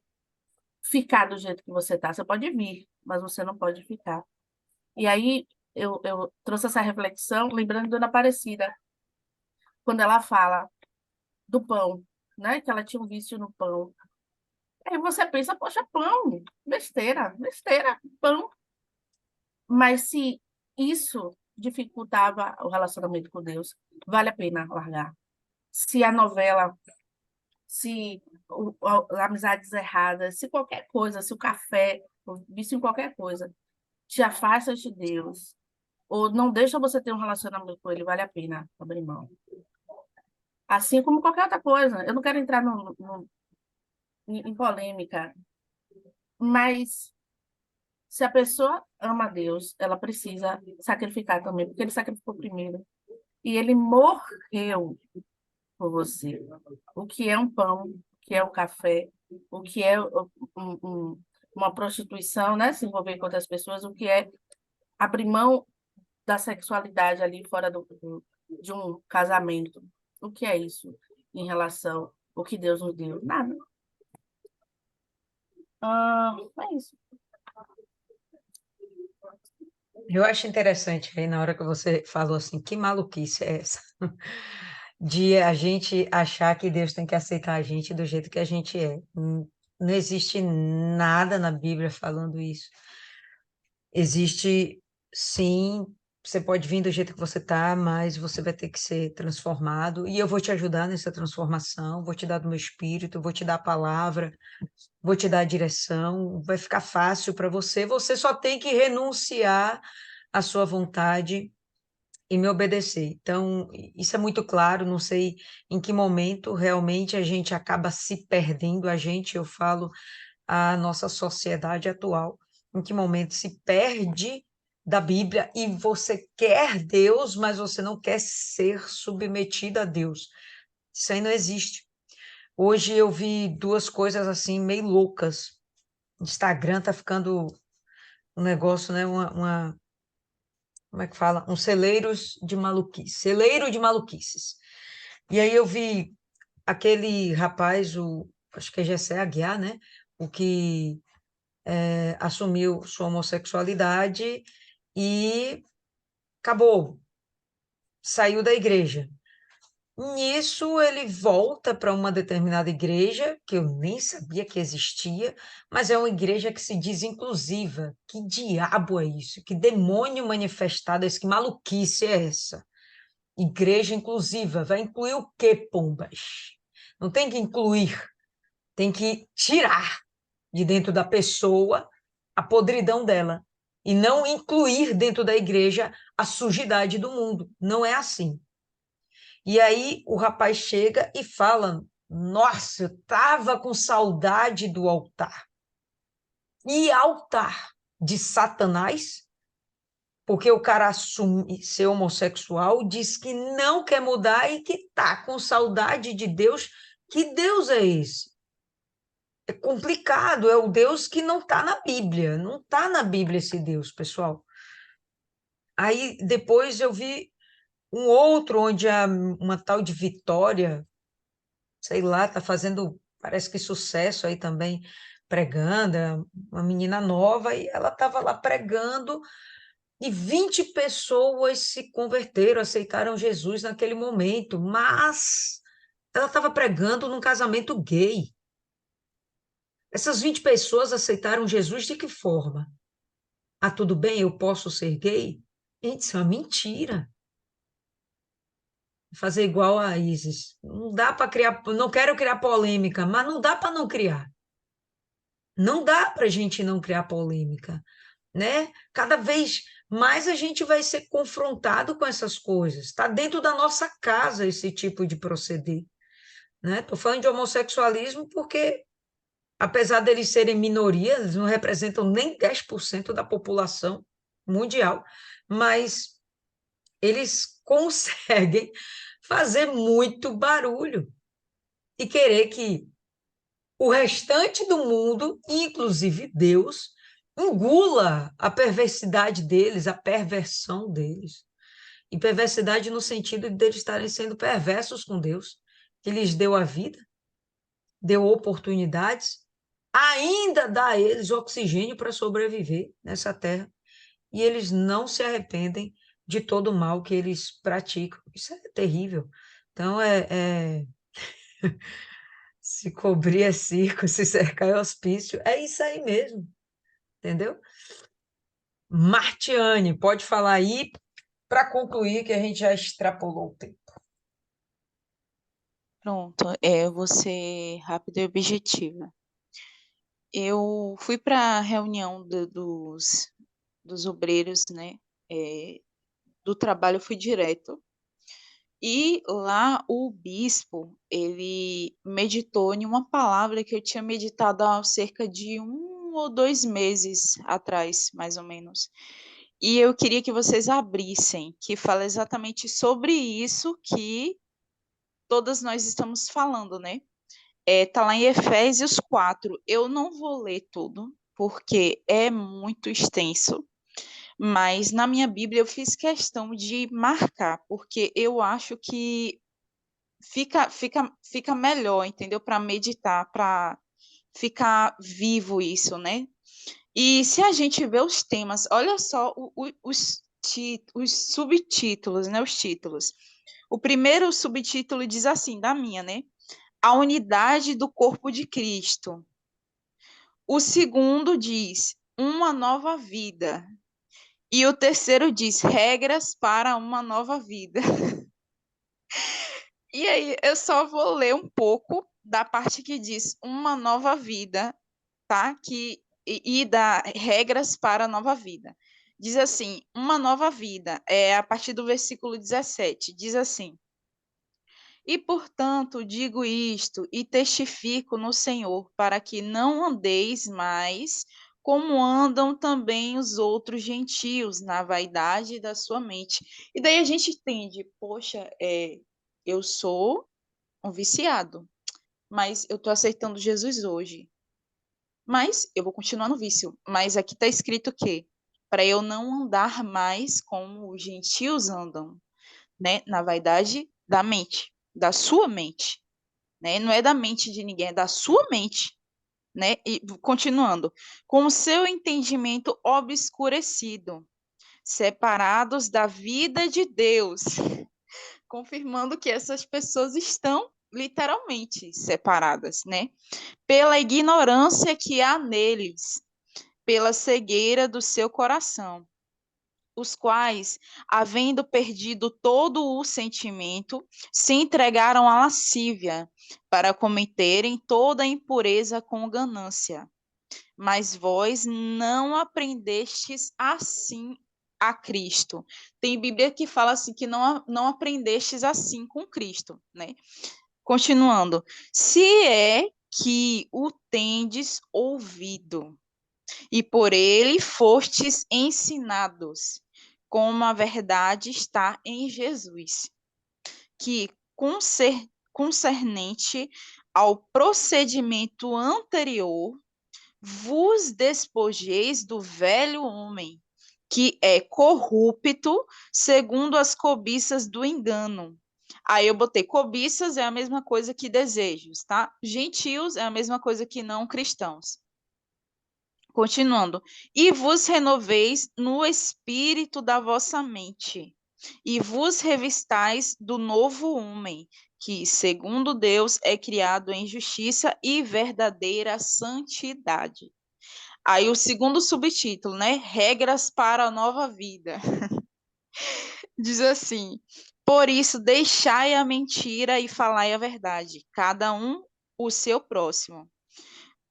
ficar do jeito que você está. Você pode vir, mas você não pode ficar. E aí eu trouxe essa reflexão, lembrando de Dona Aparecida, quando ela fala do pão, né? Que ela tinha um vício no pão. Aí você pensa, poxa, pão, besteira, besteira, pão. Mas se isso dificultava o relacionamento com Deus, vale a pena largar. Se a novela, se amizades erradas, se qualquer coisa, se o café, o vício em qualquer coisa, te afasta de Deus, ou não deixa você ter um relacionamento com ele, vale a pena abrir mão. Assim como qualquer outra coisa. Eu não quero entrar em polêmica, mas se a pessoa ama a Deus, ela precisa sacrificar também, porque ele sacrificou primeiro. E ele morreu por você. O que é um pão, o que é um café, o que é uma prostituição, né? Se envolver com outras pessoas, o que é abrir mão da sexualidade ali fora de um casamento. O que é isso em relação ao que Deus nos deu? Nada. É isso. Eu acho interessante aí na hora que você falou assim, que maluquice é essa? De a gente achar que Deus tem que aceitar a gente do jeito que a gente é. Não existe nada na Bíblia falando isso. Existe, sim, você pode vir do jeito que você está, mas você vai ter que ser transformado. E eu vou te ajudar nessa transformação, vou te dar do meu espírito, vou te dar a palavra, vou te dar a direção. Vai ficar fácil para você. Você só tem que renunciar à sua vontade e me obedecer. Então, isso é muito claro. Não sei em que momento realmente a gente acaba se perdendo. A gente, eu falo, a nossa sociedade atual, em que momento se perde da Bíblia e você quer Deus, mas você não quer ser submetido a Deus. Isso aí não existe. Hoje eu vi duas coisas assim meio loucas. O Instagram tá ficando um negócio, né? Como é que fala? Um celeiros de maluquice, celeiro de maluquices. E aí eu vi aquele rapaz, acho que é Gessé Aguiar, né? O que assumiu sua homossexualidade e acabou, saiu da igreja. Nisso, ele volta para uma determinada igreja, que eu nem sabia que existia, mas é uma igreja que se diz inclusiva. Que diabo é isso? Que demônio manifestado é esse? Que maluquice é essa? Igreja inclusiva. Vai incluir o quê, pombas? Não tem que incluir, tem que tirar de dentro da pessoa a podridão dela e não incluir dentro da igreja a sujidade do mundo. Não é assim. E aí o rapaz chega e fala: Nossa, eu estava com saudade do altar. E altar de Satanás, porque o cara assume ser homossexual, diz que não quer mudar e que está com saudade de Deus. Que Deus é esse? É complicado, é o Deus que não está na Bíblia. Não está na Bíblia esse Deus, pessoal. Aí depois eu vi um outro onde uma tal de Vitória, sei lá, está fazendo, parece que sucesso aí também, pregando, é uma menina nova, e ela estava lá pregando, e 20 pessoas se converteram, aceitaram Jesus naquele momento, mas ela estava pregando num casamento gay. Essas 20 pessoas aceitaram Jesus de que forma? Ah, tudo bem, eu posso ser gay? Gente, isso é uma mentira. Fazer igual a Isis. Não dá para criar, não quero criar polêmica, mas não dá para não criar. Não dá para a gente não criar polêmica, né? Cada vez mais a gente vai ser confrontado com essas coisas. Está dentro da nossa casa esse tipo de proceder, né? Estou falando de homossexualismo porque, apesar deles serem minoria, eles não representam nem 10% da população mundial, mas eles conseguem fazer muito barulho e querer que o restante do mundo, inclusive Deus, engula a perversidade deles, a perversão deles. E perversidade no sentido de eles estarem sendo perversos com Deus, que lhes deu a vida, deu oportunidades, ainda dá a eles oxigênio para sobreviver nessa terra. E eles não se arrependem de todo o mal que eles praticam. Isso é terrível. Então, se cobrir é circo, se cercar é hospício. É isso aí mesmo, entendeu? Martiane, pode falar aí para concluir que a gente já extrapolou o tempo. Pronto, eu vou ser rápida e objetiva. Eu fui para a reunião dos obreiros, né? Do trabalho, eu fui direto. E lá o bispo, ele meditou em uma palavra que eu tinha meditado há cerca de 1 ou 2 meses atrás, mais ou menos. E eu queria que vocês abrissem, que fala exatamente sobre isso que todas nós estamos falando, né? Tá lá em Efésios 4. Eu não vou ler tudo, porque é muito extenso, mas na minha Bíblia eu fiz questão de marcar, porque eu acho que fica melhor, entendeu? Para meditar, para ficar vivo isso, né? E se a gente vê os temas, olha só os subtítulos, né? Os títulos. O primeiro subtítulo diz assim, da minha, né? A unidade do corpo de Cristo. O segundo diz uma nova vida. E o terceiro diz regras para uma nova vida. E aí eu só vou ler um pouco da parte que diz uma nova vida, tá? E dá regras para a nova vida. Diz assim, uma nova vida, a partir do versículo 17, diz assim: E, portanto, digo isto e testifico no Senhor, para que não andeis mais como andam também os outros gentios, na vaidade da sua mente. E daí a gente entende, poxa, eu sou um viciado, mas eu estou aceitando Jesus hoje. Mas eu vou continuar no vício. Mas aqui está escrito que para eu não andar mais como os gentios andam, né? Na vaidade da mente, da sua mente, né? Não é da mente de ninguém, é da sua mente, né? E continuando, com o seu entendimento obscurecido, separados da vida de Deus, confirmando que essas pessoas estão literalmente separadas, né? Pela ignorância que há neles, pela cegueira do seu coração, os quais, havendo perdido todo o sentimento, se entregaram à lascívia, para cometerem toda a impureza com ganância. Mas vós não aprendestes assim a Cristo. Tem Bíblia que fala assim que não aprendestes assim com Cristo, né? Continuando. Se é que o tendes ouvido, e por ele fostes ensinados, como a verdade está em Jesus, que concernente ao procedimento anterior, vos despojeis do velho homem, que é corrupto segundo as cobiças do engano. Aí eu botei cobiças é a mesma coisa que desejos, tá? Gentios é a mesma coisa que não cristãos. Continuando, e vos renoveis no espírito da vossa mente, e vos revistais do novo homem, que, segundo Deus, é criado em justiça e verdadeira santidade. Aí o segundo subtítulo, né? Regras para a nova vida. Diz assim: por isso, deixai a mentira e falai a verdade, cada um o seu próximo,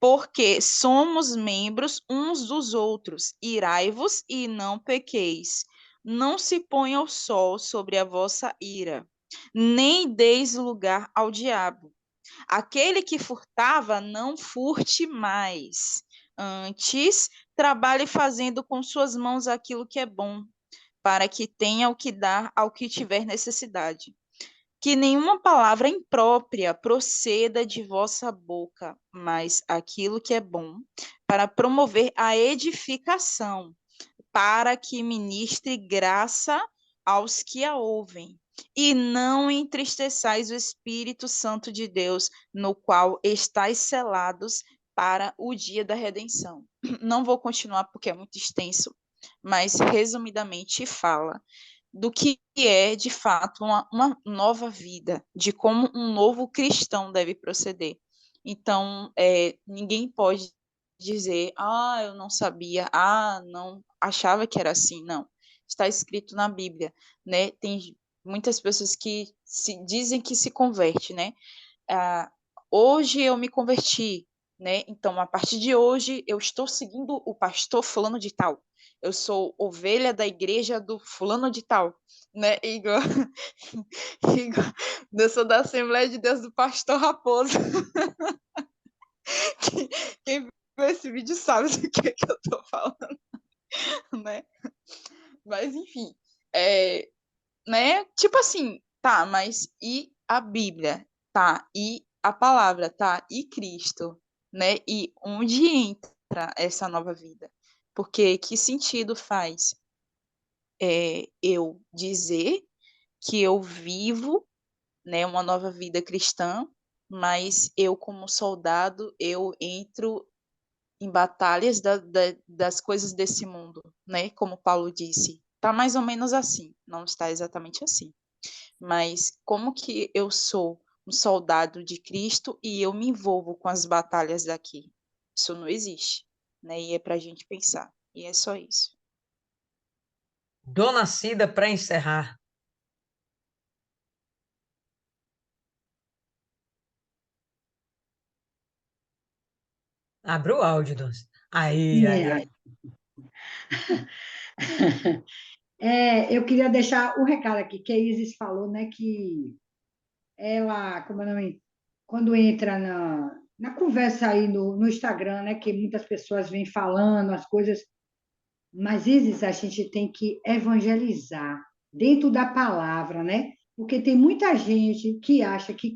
porque somos membros uns dos outros. Irai-vos e não pequeis. Não se ponha o sol sobre a vossa ira, nem deis lugar ao diabo. Aquele que furtava, não furte mais. Antes, trabalhe fazendo com suas mãos aquilo que é bom, para que tenha o que dar ao que tiver necessidade. Que nenhuma palavra imprópria proceda de vossa boca, mas aquilo que é bom, para promover a edificação, para que ministre graça aos que a ouvem. E não entristeçais o Espírito Santo de Deus, no qual estáis selados para o dia da redenção. Não vou continuar porque é muito extenso, mas resumidamente fala do que é, de fato, uma nova vida, de como um novo cristão deve proceder. Então, ninguém pode dizer, eu não sabia, não achava que era assim. Não, está escrito na Bíblia, né? Tem muitas pessoas que dizem que se converte, né? Ah, hoje eu me converti, né? Então, a partir de hoje, eu estou seguindo o pastor fulano de tal. Eu sou ovelha da igreja do fulano de tal, né? Igual, eu sou da Assembleia de Deus do Pastor Raposo. Quem viu esse vídeo sabe do que eu tô falando, né? Mas, enfim, né? Tipo assim, tá, mas e a Bíblia? Tá, e a palavra? Tá, e Cristo? Né? E onde entra essa nova vida? Porque que sentido faz eu dizer que eu vivo, né, uma nova vida cristã, mas eu como soldado eu entro em batalhas das coisas desse mundo, né? Como Paulo disse, tá mais ou menos assim, não está exatamente assim. Mas como que eu sou um soldado de Cristo e eu me envolvo com as batalhas daqui? Isso não existe, né? E é para a gente pensar. E é só isso. Dona Cida, para encerrar. Abra o áudio, Dona Cida. Aí, aí, aí. Eu queria deixar o recado aqui, que a Isis falou, né, que ela, como é o nome, quando entra na conversa aí no Instagram, né, que muitas pessoas vêm falando as coisas, mas Isis, a gente tem que evangelizar dentro da palavra, né? Porque tem muita gente que acha que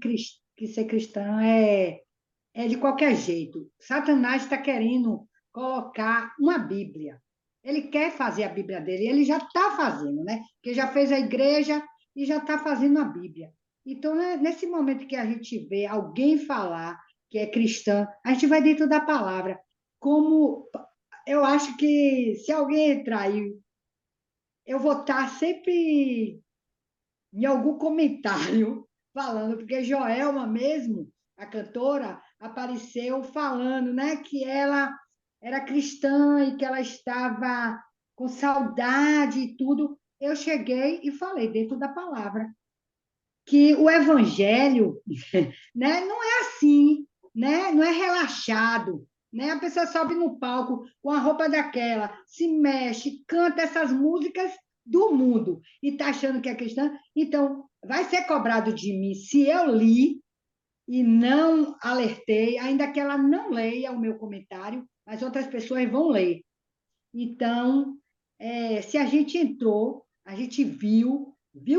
ser cristã é de qualquer jeito. Satanás está querendo colocar uma Bíblia. Ele quer fazer a Bíblia dele, ele já está fazendo, né? Porque já fez a igreja e já está fazendo a Bíblia. Então, né, nesse momento que a gente vê alguém falar que é cristã, a gente vai dentro da palavra. Como eu acho que se alguém entrar aí, eu vou estar sempre em algum comentário falando, porque Joelma mesmo, a cantora, apareceu falando, né, que ela era cristã e que ela estava com saudade e tudo. Eu cheguei e falei dentro da palavra que o evangelho, né, não é assim, né, não é relaxado, né? A pessoa sobe no palco com a roupa daquela, se mexe, canta essas músicas do mundo e está achando que é cristã. Então, vai ser cobrado de mim se eu li e não alertei, ainda que ela não leia o meu comentário, mas outras pessoas vão ler. Então, se a gente entrou, a gente viu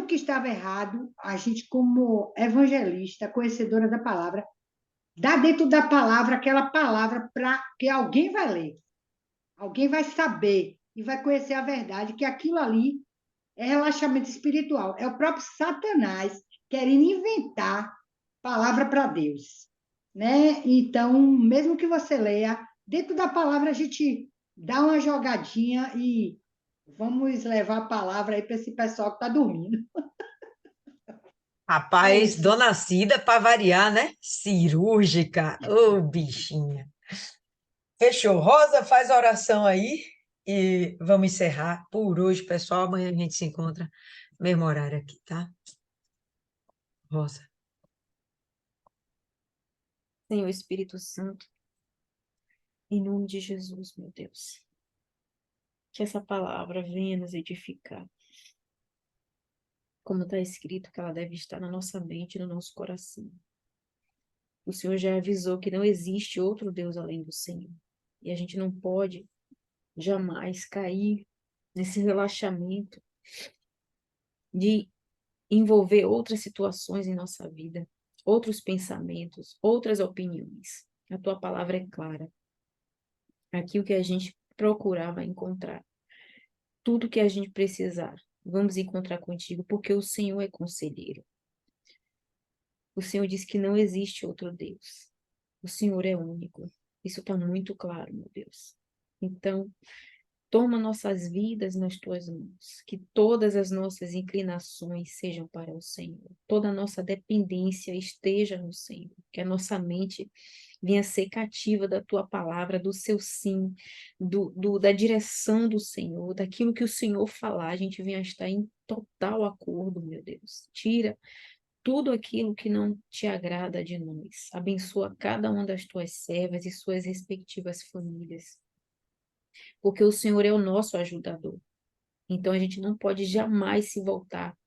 que estava errado, a gente, como evangelista, conhecedora da palavra, dá dentro da palavra aquela palavra para que alguém vai ler, alguém vai saber e vai conhecer a verdade, que aquilo ali é relaxamento espiritual. É o próprio Satanás querendo inventar palavra para Deus, né? Então, mesmo que você leia, dentro da palavra a gente dá uma jogadinha e vamos levar a palavra aí para esse pessoal que está dormindo. É Rapaz, isso. Dona Cida, para variar, né? Cirúrgica. Ô, bichinha. Fechou. Rosa, faz a oração aí e vamos encerrar por hoje, pessoal. Amanhã a gente se encontra, mesmo horário aqui, tá? Rosa. Senhor Espírito Santo, em nome de Jesus, meu Deus, que essa palavra venha nos edificar. Como está escrito que ela deve estar na nossa mente e no nosso coração. O Senhor já avisou que não existe outro Deus além do Senhor. E a gente não pode jamais cair nesse relaxamento de envolver outras situações em nossa vida, outros pensamentos, outras opiniões. A tua palavra é clara. Aqui o que a gente procurar vai encontrar. Tudo que a gente precisar, vamos encontrar contigo, porque o Senhor é conselheiro. O Senhor diz que não existe outro Deus. O Senhor é único. Isso está muito claro, meu Deus. Então, toma nossas vidas nas tuas mãos, que todas as nossas inclinações sejam para o Senhor, toda a nossa dependência esteja no Senhor, que a nossa mente venha ser cativa da tua palavra, do seu sim, da direção do Senhor, daquilo que o Senhor falar, a gente venha estar em total acordo, meu Deus. Tira tudo aquilo que não te agrada de nós. Abençoa cada uma das tuas servas e suas respectivas famílias, porque o Senhor é o nosso ajudador. Então a gente não pode jamais se voltar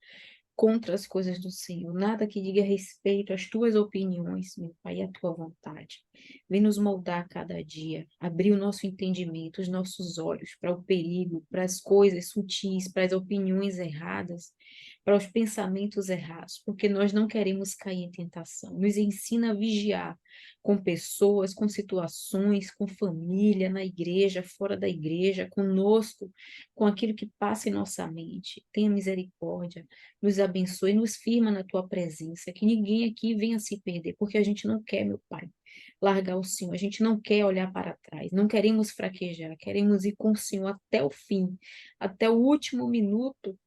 contra as coisas do Senhor, nada que diga respeito às tuas opiniões, meu Pai, e à tua vontade. Vem nos moldar a cada dia, abrir o nosso entendimento, os nossos olhos para o perigo, para as coisas sutis, para as opiniões erradas, para os pensamentos errados, porque nós não queremos cair em tentação. Nos ensina a vigiar com pessoas, com situações, com família, na igreja, fora da igreja, conosco, com aquilo que passa em nossa mente. Tenha misericórdia, nos abençoe, nos firma na tua presença, que ninguém aqui venha se perder, porque a gente não quer, meu Pai, largar o Senhor, a gente não quer olhar para trás, não queremos fraquejar, queremos ir com o Senhor até o fim, até o último minuto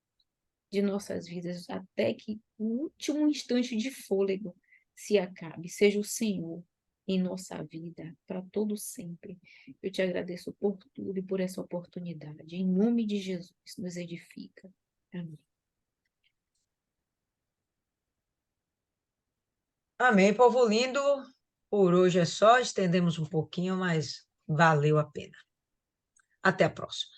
de nossas vidas, até que o último instante de fôlego se acabe, seja o Senhor em nossa vida, para todo sempre. Eu te agradeço por tudo e por essa oportunidade. Em nome de Jesus, nos edifica. Amém. Amém, povo lindo. Por hoje é só, estendemos um pouquinho, mas valeu a pena. Até a próxima.